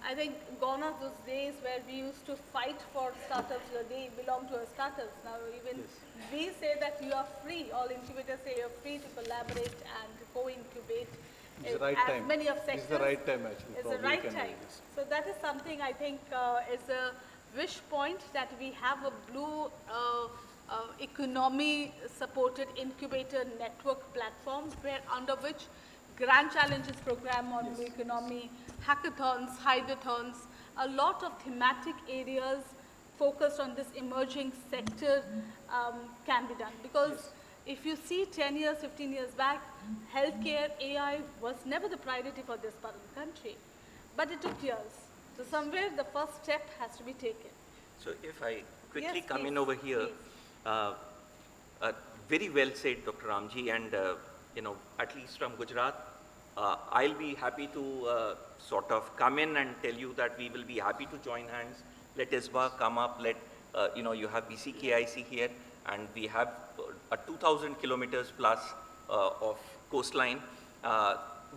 I think gone are those days where we used to fight for startups, they belong to our startups. Now even we say that you are free, all incubators say you're free to collaborate and co-incubate. It's the right as time. many of sectors. It's the right time actually. It's the Probably right you can time. do this. So that is something I think is a wish point, that we have a blue economy supported incubator network platforms, where under which Grand Challenges program on blue economy, hackathons, hydrothons, a lot of thematic areas focused on this emerging sector can be done. Because if you see 10 years, 15 years back, healthcare, AI was never the priority for this part of the country. But it took years. So somewhere the first step has to be taken. So if I quickly Yes, come in please, over here, very well said, Dr. Ramji, and you know, at least from Gujarat, I'll be happy to sort of come in and tell you that we will be happy to join hands. Let ISBA come up. Let you know, you have BCKIC here, and we have a 2,000 kilometers plus of coastline.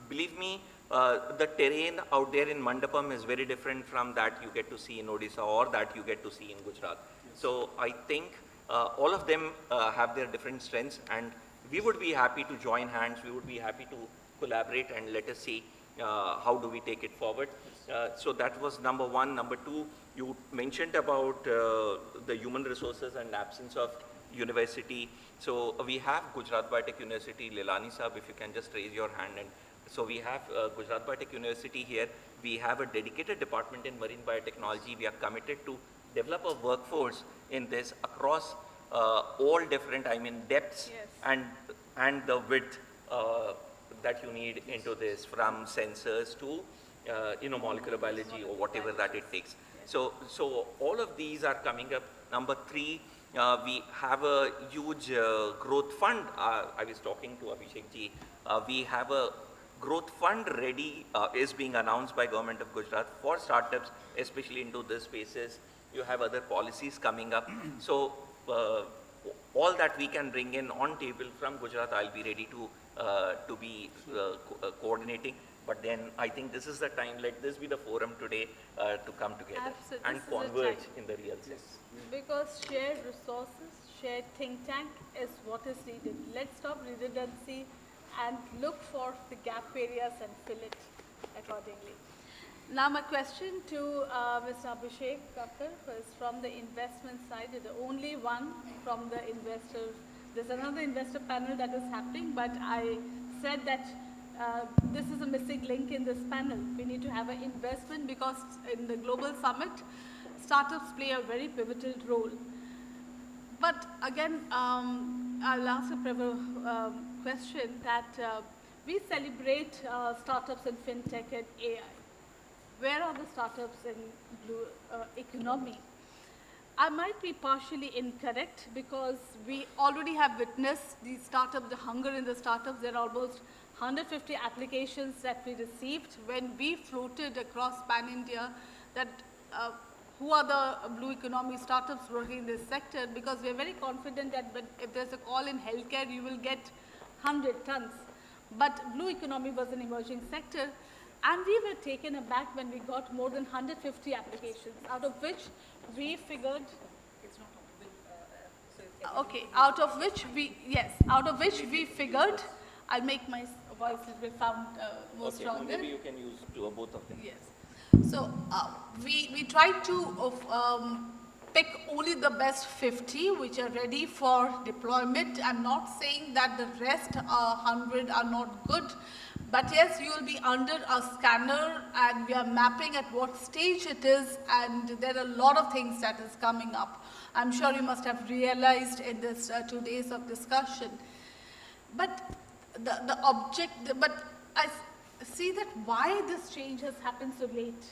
Believe me, the terrain out there in Mandapam is very different from that you get to see in Odisha or that you get to see in Gujarat. So I think all of them have their different strengths, and we would be happy to join hands. We would be happy to collaborate, and let us see how do we take it forward. So that was number one. Number two, you mentioned about the human resources and absence of university. So we have Gujarat Biotech University, Lilani Sahab, if you can just raise your hand. And so we have Gujarat Biotech University here. We have a dedicated department in marine biotechnology. We are committed to develop a workforce in this across all different, I mean, depths and the width that you need into this, from sensors to you know, molecular biology or whatever that it takes. So all of these are coming up. Number three, we have a huge growth fund. I was talking to Abhishek ji. We have a growth fund ready, is being announced by Government of Gujarat for startups, especially into this spaces. You have other policies coming up. So all that we can bring in on table from Gujarat, I'll be ready to be coordinating. But then I think this is the time, let this be the forum today to come together and converge in the real sense. Because shared resources, shared think tank is what is needed. Let's stop redundancy and look for the gap areas and fill it accordingly. Now my question to Mr. Abhishek Kakkar, who is from the investment side, the only one from the investor. There's another investor panel that is happening, but I said that this is a missing link in this panel. We need to have an investment, because in the global summit, startups play a very pivotal role. But again, I'll ask a question that we celebrate startups in fintech and AI. Where are the startups in blue economy? I might be partially incorrect, because we already have witnessed these startups, the hunger in the startups. There are almost 150 applications that we received when we floated across Pan-India that who are the blue economy startups working in this sector, because we are very confident that if there's a call in healthcare, you will get 100 tons. But blue economy was an emerging sector, and we were taken aback when we got more than 150 applications, out of which we figured, okay, out of which we figured, I'll make my voice will sound more stronger. Maybe you can use both of them. Yes. So we tried to pick only the best 50 which are ready for deployment. I'm not saying that the rest 100 are not good, but yes, you will be under a scanner, and we are mapping at what stage it is, and there are a lot of things that is coming up. I'm sure you must have realized in this 2 days of discussion. But but I see that why this change has happened so late.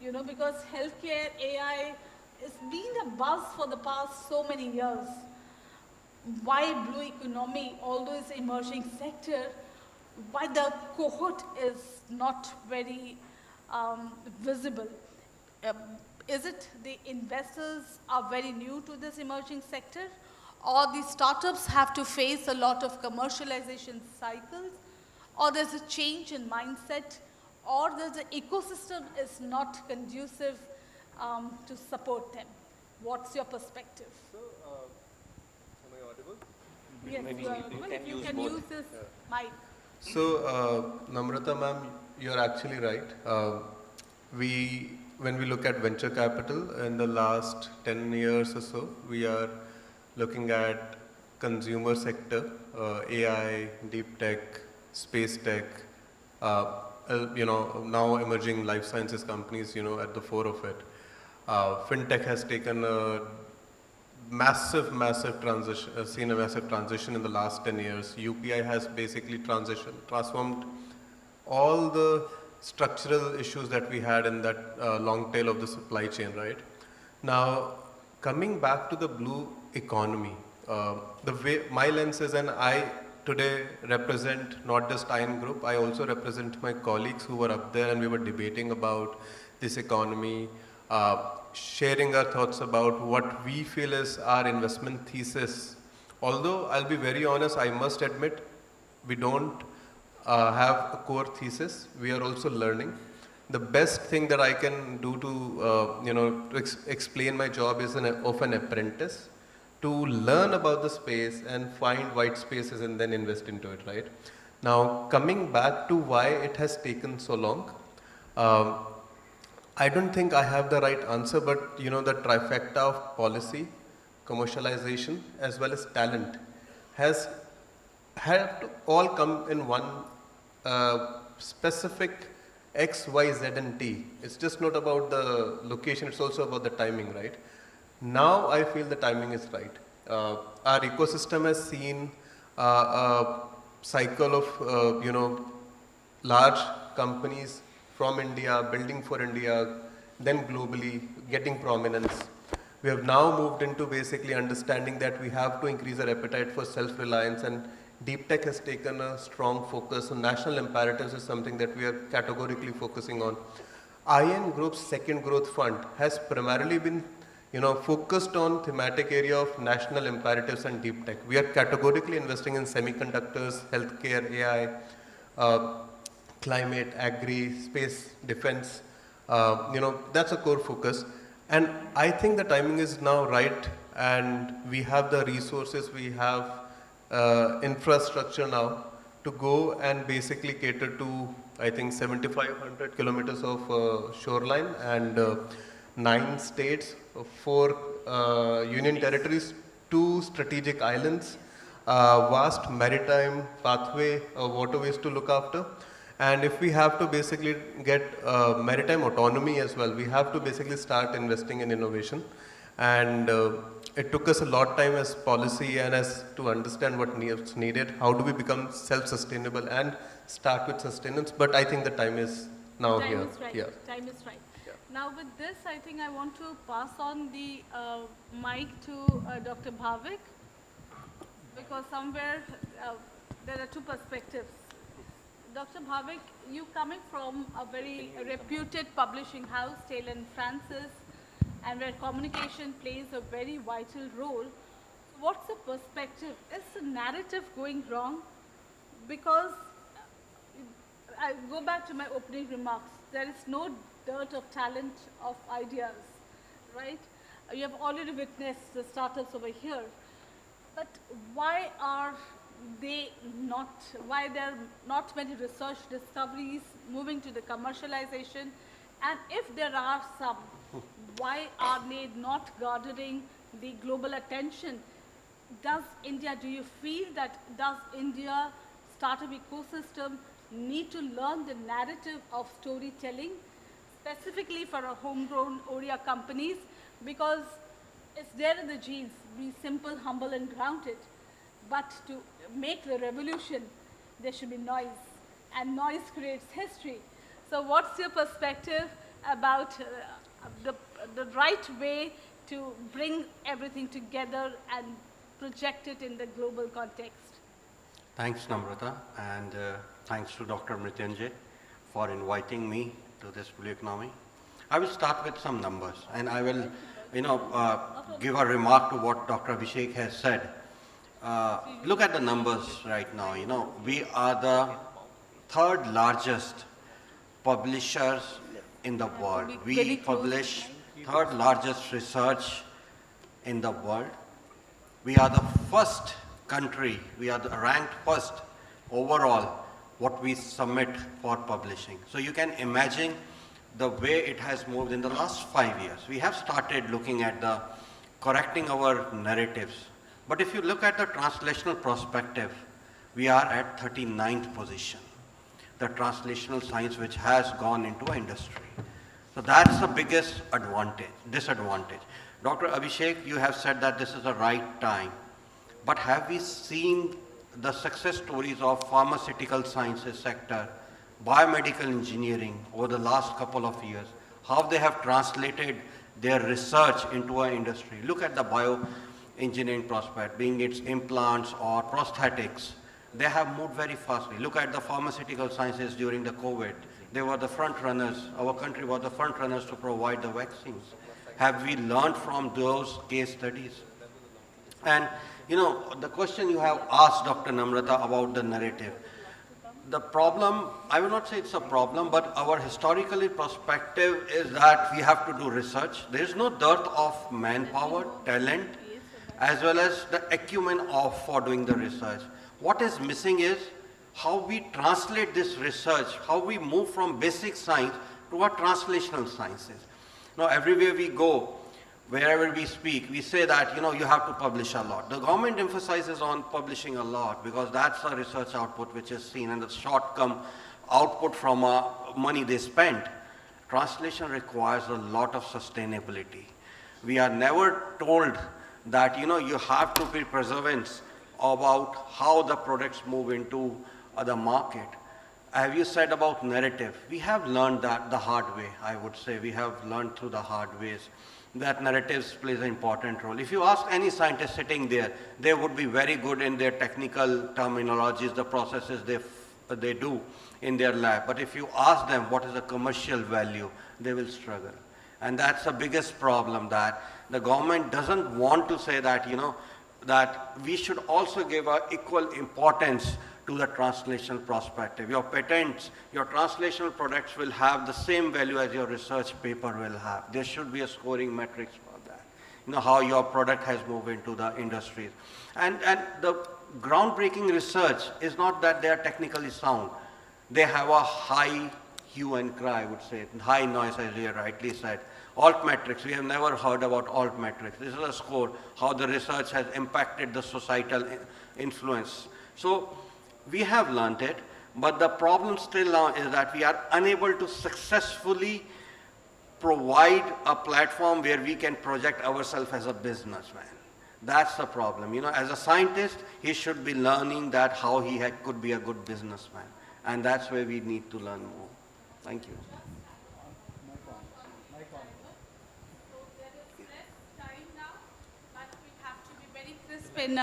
You know, because healthcare, AI has been a buzz for the past so many years. Why blue economy, although it's an emerging sector, why the cohort is not very visible? Is it the investors are very new to this emerging sector, or the startups have to face a lot of commercialization cycles, or there's a change in mindset, or the ecosystem is not conducive to support them? What's your perspective? Am I audible? Yes, Maybe you are you audible. can If you use can both. use this mic. So, Namrata ma'am, you're actually right. When we look at venture capital in the last 10 years or so, we are looking at consumer sector, AI, deep tech, space tech, now emerging life sciences companies, at the fore of it. Fintech has taken a massive transition, seen a massive transition in the last 10 years. UPI has basically transformed all the structural issues that we had in that long tail of the supply chain, right? Now, coming back to the blue economy, the way my lens is, and I today represent not just Iron Group, I also represent my colleagues who were up there and we were debating about this economy, sharing our thoughts about what we feel is our investment thesis. Although I'll be very honest, I must admit, we don't have a core thesis. We are also learning. The best thing that I can do to explain my job is of an apprentice, to learn about the space and find white spaces and then invest into it, right? Now, coming back to why it has taken so long, I don't think I have the right answer, but the trifecta of policy, commercialization, as well as talent has had to all come in one specific X, Y, Z, and T. It's just not about the location, it's also about the timing, right? Now I feel the timing is right. Our ecosystem has seen a cycle of, large companies from India, building for India, then globally getting prominence. We have now moved into basically understanding that we have to increase our appetite for self-reliance, and deep tech has taken a strong focus. So national imperatives is something that we are categorically focusing on. IN Group's second growth fund has primarily been focused on thematic area of national imperatives and deep tech. We are categorically investing in semiconductors, healthcare, AI, climate, agri, space, defense. That's a core focus. And I think the timing is now right, and we have the resources, we have infrastructure now to go and basically cater to, I think, 7,500 kilometers of shoreline and 9 states, 4 union territories, 2 strategic islands, vast maritime pathway, waterways to look after. And if we have to basically get maritime autonomy as well, we have to basically start investing in innovation. And it took us a lot of time as policy and as to understand what is needed. How do we become self-sustainable and start with sustenance? But I think the time is now here. Time is right. Yeah. Time is right. Yeah. Now with this, I think I want to pass on the mic to Dr. Bhavik, because somewhere there are 2 perspectives. Dr. Bhavik, you coming from a very reputed publishing house, Taylor & Francis, and where communication plays a very vital role. What's the perspective? Is the narrative going wrong? Because I go back to my opening remarks. There is no dearth of talent, of ideas, right? You have already witnessed the startups over here. But why are there are not many research discoveries moving to the commercialization? And if there are some, why are they not garnering the global attention? Do you feel that does India startup ecosystem need to learn the narrative of storytelling, specifically for our homegrown ORIA companies? Because it's there in the genes, be simple, humble, and grounded. But to make the revolution, there should be noise, and noise creates history. So what's your perspective about the right way to bring everything together and project it in the global context? Thanks, Namrata, and thanks to Dr. Mrityunjay for inviting me to this blue economy. I will start with some numbers, and I will, give a remark to what Dr. Abhishek has said. Look at the numbers right now. We are the 3rd largest publishers in the world. We publish third largest research in the world. We are the first country, we are ranked first overall what we submit for publishing. So you can imagine the way it has moved in the last 5 years. We have started looking at the correcting our narratives. But if you look at the translational perspective, we are at 39th position. The translational science which has gone into industry. So that's the biggest disadvantage. Dr. Abhishek, you have said that this is the right time. But have we seen the success stories of pharmaceutical sciences sector, biomedical engineering over the last couple of years, how they have translated their research into an industry? Look at the bioengineering prospect, being it implants or prosthetics. They have moved very fastly. Look at the pharmaceutical sciences during the COVID. They were the front runners. Our country was the front runners to provide the vaccines. Have we learned from those case studies? And you know, the question you have asked Dr. Namrata about the narrative. The problem, I will not say it's a problem, but our historical perspective is that we have to do research. There is no dearth of manpower, talent, as well as the acumen for doing the research. What is missing is how we translate this research, how we move from basic science to our translational sciences. Now, everywhere we go, wherever we speak, we say that, you know, you have to publish a lot. The government emphasizes on publishing a lot because that's the research output which is seen and the short-term output from money they spend. Translation requires a lot of sustainability. We are never told that, you know, you have to be perseverance about how the products move into the market. Have you said about narrative? We have learned that the hard way, I would say. We have learned through the hard ways that narratives plays an important role. If you ask any scientist sitting there, they would be very good in their technical terminologies, the processes they do in their lab. But if you ask them what is the commercial value, they will struggle. And that's the biggest problem, that the government doesn't want to say that, you know, that we should also give equal importance to the translational perspective. Your patents, your translational products will have the same value as your research paper will have. There should be a scoring matrix for that. You know, how your product has moved into the industries. And the groundbreaking research is not that they are technically sound. They have a high hue and cry, I would say, high noise, as you rightly said. Alt metrics, we have never heard about alt metrics. This is a score, how the research has impacted the societal influence. So we have learned it, but the problem still now is that we are unable to successfully provide a platform where we can project ourselves as a businessman. That's the problem. You know, as a scientist, he should be learning that how he could be a good businessman. And that's where we need to learn more. Thank you. In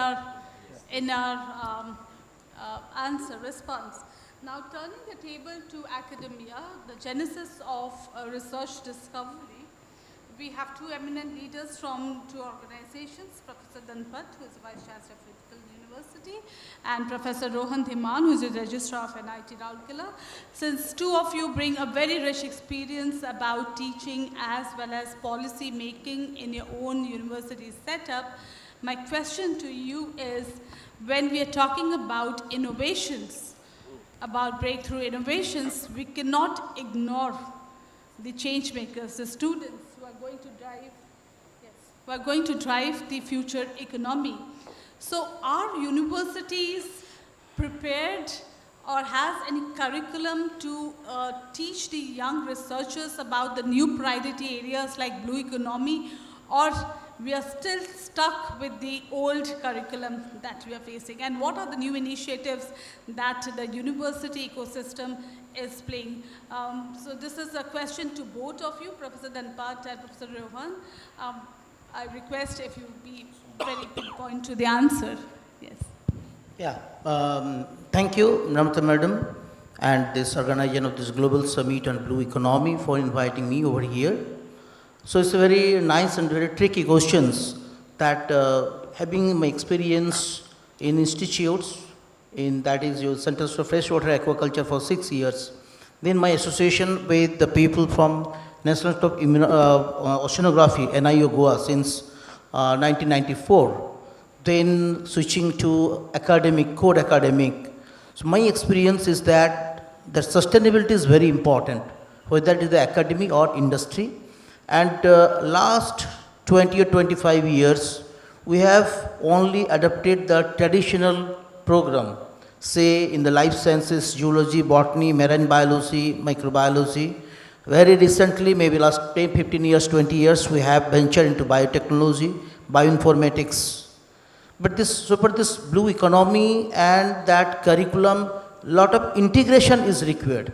our response. Now turning the table to academia, the genesis of research discovery, we have two eminent leaders from two organizations, Professor Dhanpat, who is Vice Chancellor of Physical University, and Professor Rohan Dhiman, who is the Registrar of NIT Rourkela. Since two of you bring a very rich experience about teaching as well as policy making in your own university setup, my question to you is, when we are talking about innovations, about breakthrough innovations, we cannot ignore the change makers, the students who are going to drive the future economy. So are universities prepared or has any curriculum to teach the young researchers about the new priority areas like blue economy, or we are still stuck with the old curriculum that we are facing? And what are the new initiatives that the university ecosystem is playing? So this is a question to both of you, Professor Dhanpat and Professor Rohan. I request if you be very pinpoint to the answer. Yes. Yeah. Thank you, Namrata Madam, and this organization of this Global Summit on Blue Economy for inviting me over here. So it's a very nice and very tricky questions that having my experience in institutes, that is your Centers for Freshwater Aquaculture for 6 years, Then my association with the people from National Institute of Oceanography, NIO Goa, since 1994. Then switching to academic, code academic. So my experience is that sustainability is very important, whether it is the academy or industry. And last 20 or 25 years, we have only adopted the traditional program, say in the life sciences, zoology, botany, marine biology, microbiology. Very recently, maybe last 10, 15 years, 20 years, we have ventured into biotechnology, bioinformatics. But this blue economy and that curriculum, lot of integration is required.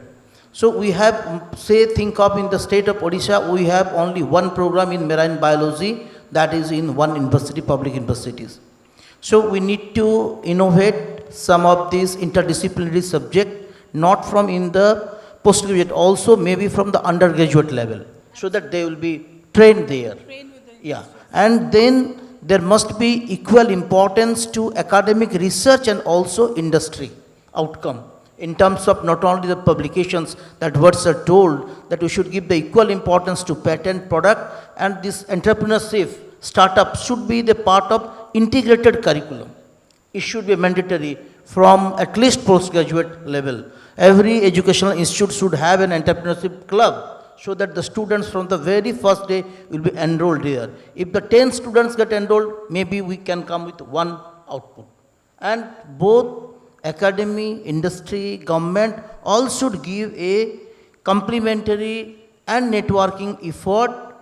So we have, say, think of in the state of Odisha, we have only one program in marine biology, that is in one university, public universities. So we need to innovate some of these interdisciplinary subject, not from in the postgraduate, also maybe from the undergraduate level, so that they will be trained there. Yeah, and then there must be equal importance to academic research and also industry outcome, in terms of not only the publications that words are told, that we should give the equal importance to patent product, and this entrepreneurship startup should be the part of integrated curriculum. It should be mandatory from at least postgraduate level. Every educational institute should have an entrepreneurship club, so that the students from the very first day will be enrolled there. If the 10 students get enrolled, maybe we can come with one output. And both academy, industry, government all should give a complementary and networking effort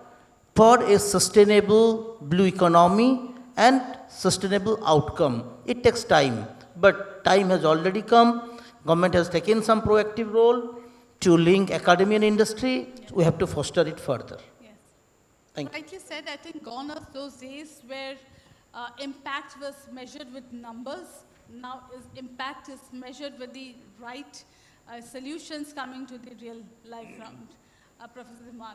for a sustainable blue economy and sustainable outcome. It takes time, but time has already come. Government has taken some proactive role to link academy and industry. We have to foster it further. Yes. Thank you. Rightly said, I think gone are those days where impact was measured with numbers. Now impact is measured with the right solutions coming to the real life round. Professor Kamal.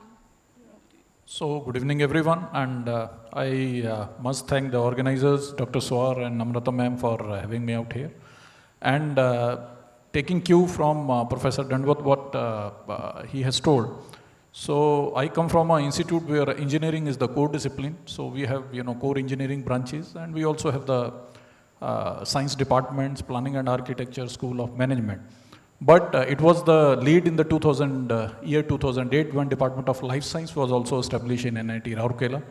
So good evening everyone, and I must thank the organizers, Dr. Swar and Namrata ma'am, for having me out here. And taking cue from Professor Dandwat, what he has told. So I come from an institute where engineering is the core discipline. So we have core engineering branches, and we also have the science departments, planning and architecture, school of management. But it was the lead in the year 2008 when Department of Life Science was also established in NIT Rourkela.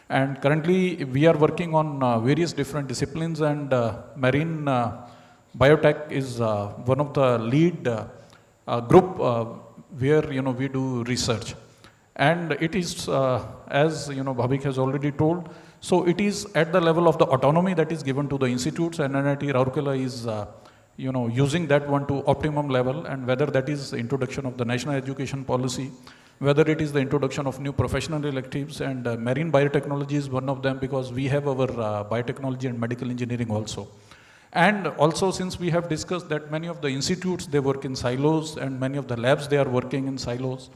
And currently we are working on various different disciplines, and marine biotech is one of the lead group where we do research. And it is, as Bhavik has already told, so it is at the level of the autonomy that is given to the institutes, and NIT Rourkela is using that one to optimum level, and whether that is introduction of the national education policy, whether it is the introduction of new professional electives, and marine biotechnology is one of them, because we have our biotechnology and medical engineering also. And also, since we have discussed that many of the institutes, they work in silos, and many of the labs, they are working in silos.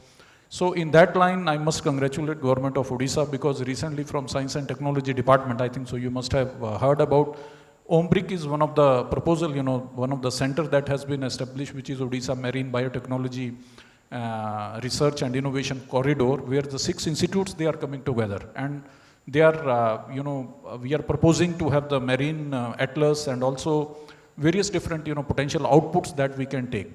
So in that line, I must congratulate Government of Odisha, because recently from Science and Technology Department, I think so you must have heard about, Ombric is one of the proposal, one of the center that has been established, which is Odisha Marine Biotechnology Research and Innovation Corridor, where the 6 institutes, they are coming together. And they are, we are proposing to have the marine atlas and also various different, potential outputs that we can take.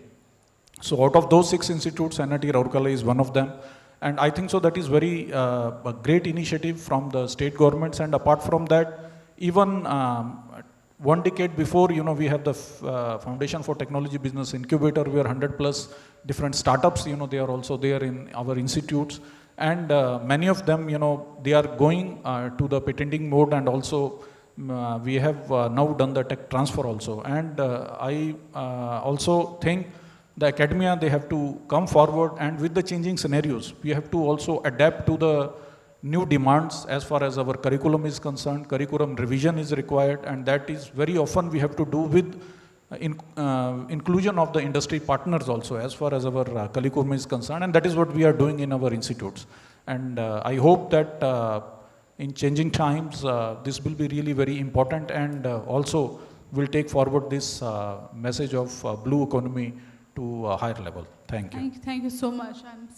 So out of those 6 institutes, NIT Rourkela is one of them. And I think so that is very a great initiative from the state governments. And apart from that, even 1 decade before, we have the Foundation for Technology Business Incubator, where 100+ different startups, they are also there in our institutes. And many of them, they are going to the patenting mode, and also we have now done the tech transfer also. And I also think the academia, they have to come forward, and with the changing scenarios, we have to also adapt to the new demands as far as our curriculum is concerned. Curriculum revision is required, and that is very often we have to do with inclusion of the industry partners also as far as our curriculum is concerned, and that is what we are doing in our institutes. And I hope that in changing times, this will be really very important, and also will take forward this message of blue economy to a higher level. Thank you. Thank you so much. And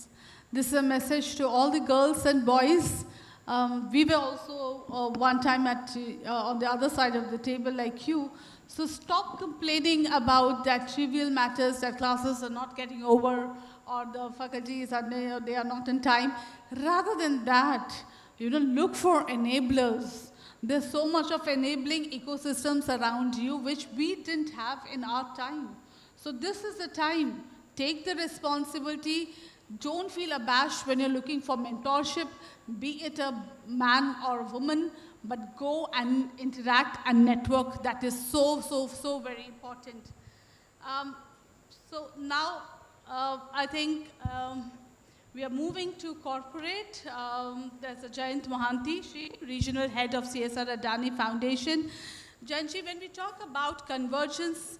this is a message to all the girls and boys. We were also one time on the other side of the table like you. So stop complaining about that trivial matters, that classes are not getting over or the faculties are, they are not in time. Rather than that, look for enablers. There's so much of enabling ecosystems around you which we didn't have in our time. So this is the time. Take the responsibility. Don't feel abashed when you're looking for mentorship, be it a man or a woman, but go and interact and network. That is so very important. So now I think we are moving to corporate. There's a Jayant Mohanty, Regional Head of CSR Adani Foundation. Jayanji, when we talk about convergence,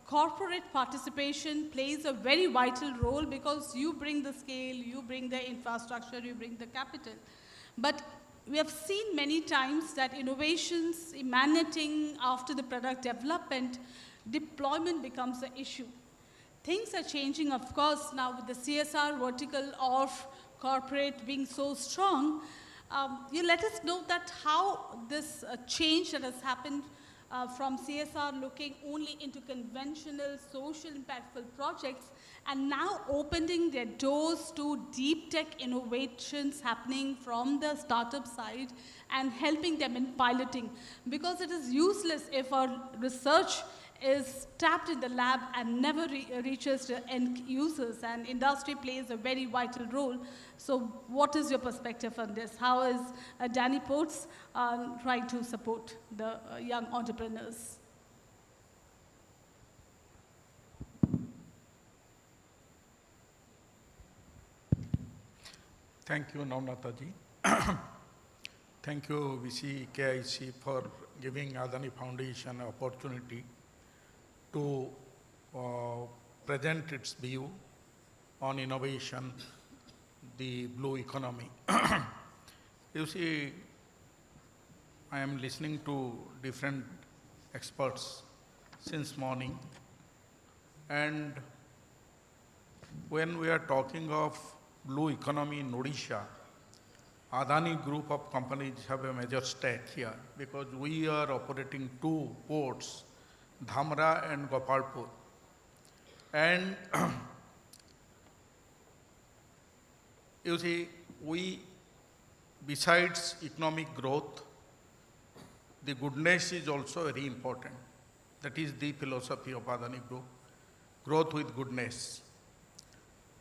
corporate participation plays a very vital role because you bring the scale, you bring the infrastructure, you bring the capital. But we have seen many times that innovations emanating after the product development, deployment becomes an issue. Things are changing, of course, now with the CSR vertical of corporate being so strong. You let us know that how this change that has happened from CSR looking only into conventional social impactful projects and now opening their doors to deep tech innovations happening from the startup side and helping them in piloting. Because it is useless if our research is tapped in the lab and never reaches the end users, and industry plays a very vital role. So what is your perspective on this? How is Danny Ports trying to support the young entrepreneurs? Thank you, Namrata ji. Thank you, BCKIC, for giving Adani Foundation an opportunity to present its view on innovation, the blue economy. You see, I am listening to different experts since morning, and when we are talking of blue economy in Odisha, Adani group of companies have a major stake here because we are operating 2 ports, Dhamra and Gopalpur. And you see, we, besides economic growth, the goodness is also very important. That is the philosophy of Adani Group, growth with goodness.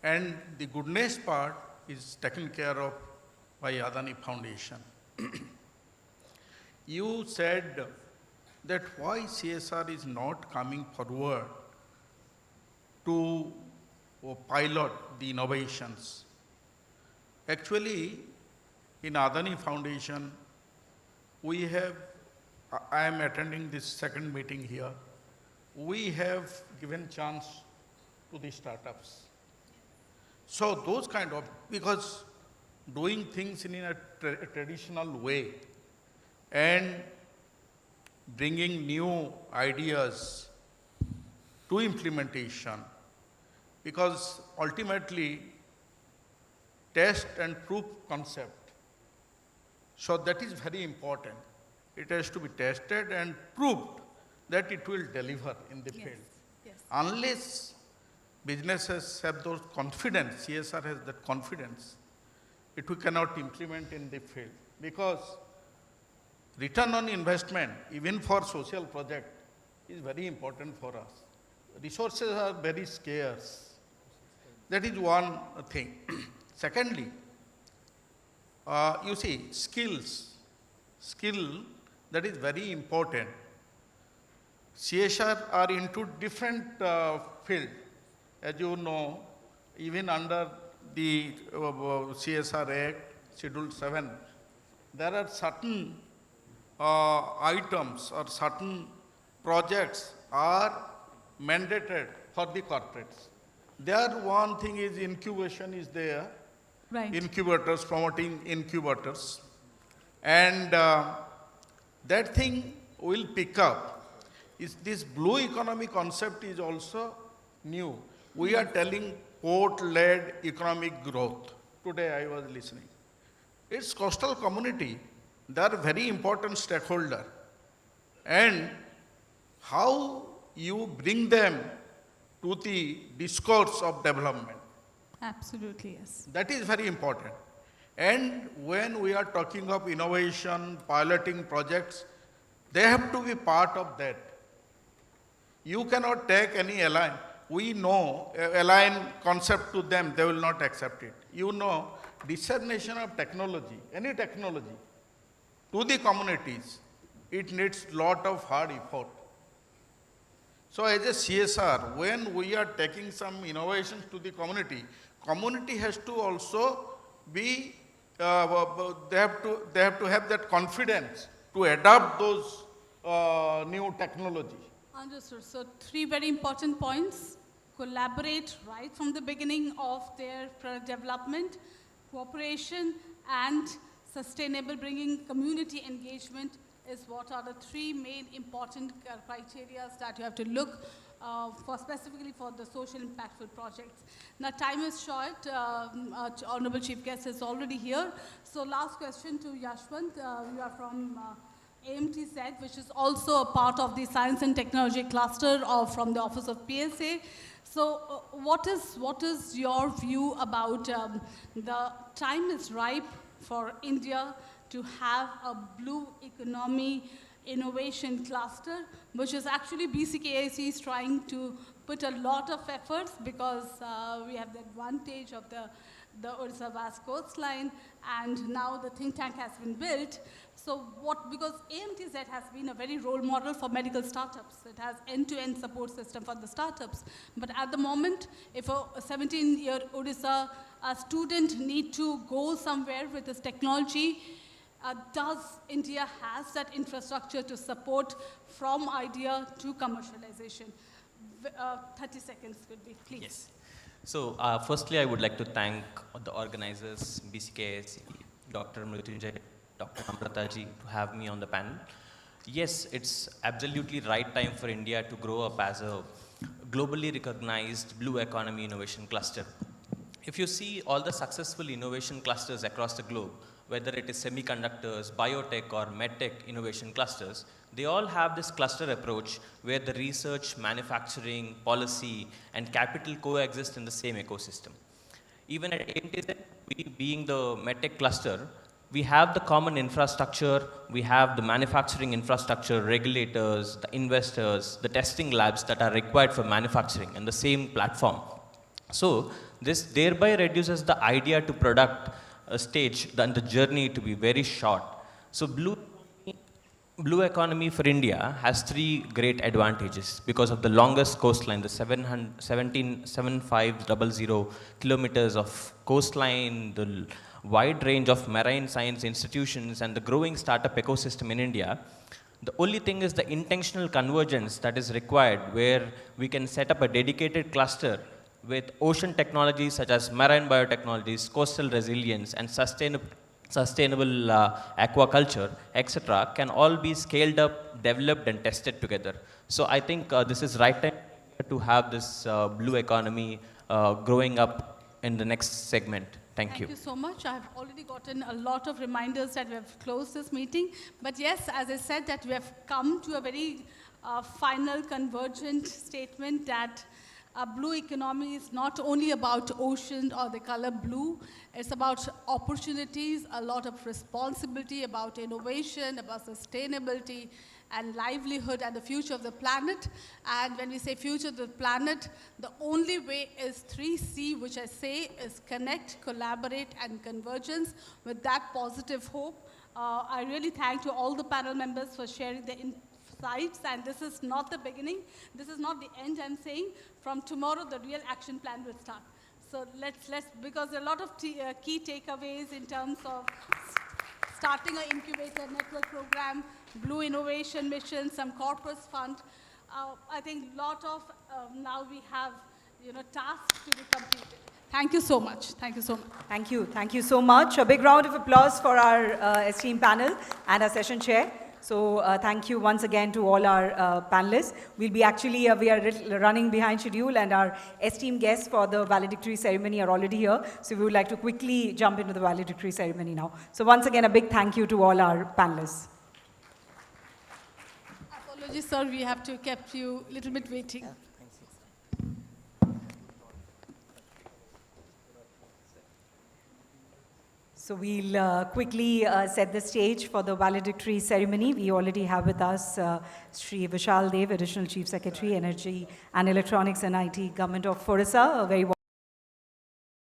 And the goodness part is taken care of by Adani Foundation. You said that why CSR is not coming forward to pilot the innovations. Actually, in Adani Foundation, we have, I am attending this second meeting here, we have given chance to the startups. So those kind of, because doing things in a traditional way and bringing new ideas to implementation, because ultimately test and proof concept, so that is very important. It has to be tested and proved that it will deliver in the field. Yes. Unless businesses have those confidence, CSR has that confidence, we cannot implement in the field, because return on investment, even for social project, is very important for us. Resources are very scarce. That is one thing. Secondly, you see, skill, that is very important. CSR are into different field. As you know, even under the CSR Act, Schedule 7, there are certain items or certain projects are mandated for the corporates. There one thing is incubation is there, right. Incubators, promoting incubators, and that thing will pick up. This blue economy concept is also new. We are telling port-led economic growth. Today I was listening. It's coastal community. They are very important stakeholder. And how you bring them to the discourse of development. Absolutely, yes. That is very important. And when we are talking of innovation, piloting projects, they have to be part of that. You cannot take any airline. We know airline concept to them, they will not accept it. You know, dissemination of technology, any technology, to the communities, it needs lot of hard effort. So as a CSR, when we are taking some innovations to the community has to also be, they have to have that confidence to adopt those new technology. Understood. So 3 very important points. Collaborate right from the beginning of their product development, cooperation, and sustainable, bringing community engagement is what are the 3 main important criteria that you have to look for, specifically for the social impactful projects. Now time is short, Honorable Chief Guest is already here. So last question to Yashwant, you are from AMTZ, which is also a part of the Science and Technology Cluster from the Office of PSA. So what is your view about the time is ripe for India to have a blue economy innovation cluster, which is actually BCKIC is trying to put a lot of efforts because we have the advantage of the Odisha vast coastline, and now the think tank has been built. So because AMTZ has been a very role model for medical startups. It has end-to-end support system for the startups. But at the moment, if a 17-year Odisha student need to go somewhere with this technology, does India has that infrastructure to support from idea to commercialization? 30 seconds could be, please. Yes. So firstly, I would like to thank the organizers, BCKIC, Dr. Mrityunjay, Dr. Namrata ji, to have me on the panel. Yes, it's absolutely right time for India to grow up as a globally recognized blue economy innovation cluster. If you see all the successful innovation clusters across the globe, whether it is semiconductors, biotech or medtech innovation clusters, they all have this cluster approach where the research, manufacturing, policy and capital coexist in the same ecosystem. Even at AMTZ, we being the medtech cluster, we have the common infrastructure, we have the manufacturing infrastructure, regulators, the investors, the testing labs that are required for manufacturing in the same platform. So this thereby reduces the idea to product stage and the journey to be very short. So blue economy for India has 3 great advantages because of the longest coastline, the 17,7500 kilometers of coastline, the wide range of marine science institutions and the growing startup ecosystem in India. The only thing is the intentional convergence that is required, where we can set up a dedicated cluster with ocean technologies such as marine biotechnologies, coastal resilience and sustainable aquaculture, etc. can all be scaled up, developed and tested together. So I think this is right time to have this blue economy growing up in the next segment. Thank you. Thank you so much. I have already gotten a lot of reminders that we have closed this meeting. But yes, as I said, that we have come to a very final convergent statement that blue economy is not only about ocean or the color blue, it's about opportunities, a lot of responsibility about innovation, about sustainability and livelihood and the future of the planet. And when we say future of the planet, the only way is 3C, which I say is connect, collaborate and convergence. With that positive hope, I really thank to all the panel members for sharing their insights, and this is not the beginning, this is not the end. I'm saying from tomorrow the real action plan will start. So let's because there are a lot of key takeaways in terms of starting an incubator network program, blue innovation mission, some corpus fund. I think a lot of now we have tasks to be completed. Thank you so much. Thank you so much. Thank you so much. A big round of applause for our esteemed panel and our session chair. So thank you once again to all our panelists. We'll be actually, we are running behind schedule, and our esteemed guests for the valedictory ceremony are already here. So we would like to quickly jump into the valedictory ceremony now. So once again, a big thank you to all our panelists. Apologies, sir, we have to kept you a little bit waiting. So we'll quickly set the stage for the valedictory ceremony. We already have with us Shri Vishal Dev, Additional Chief Secretary, Energy and Electronics and IT, Government of Odisha. A very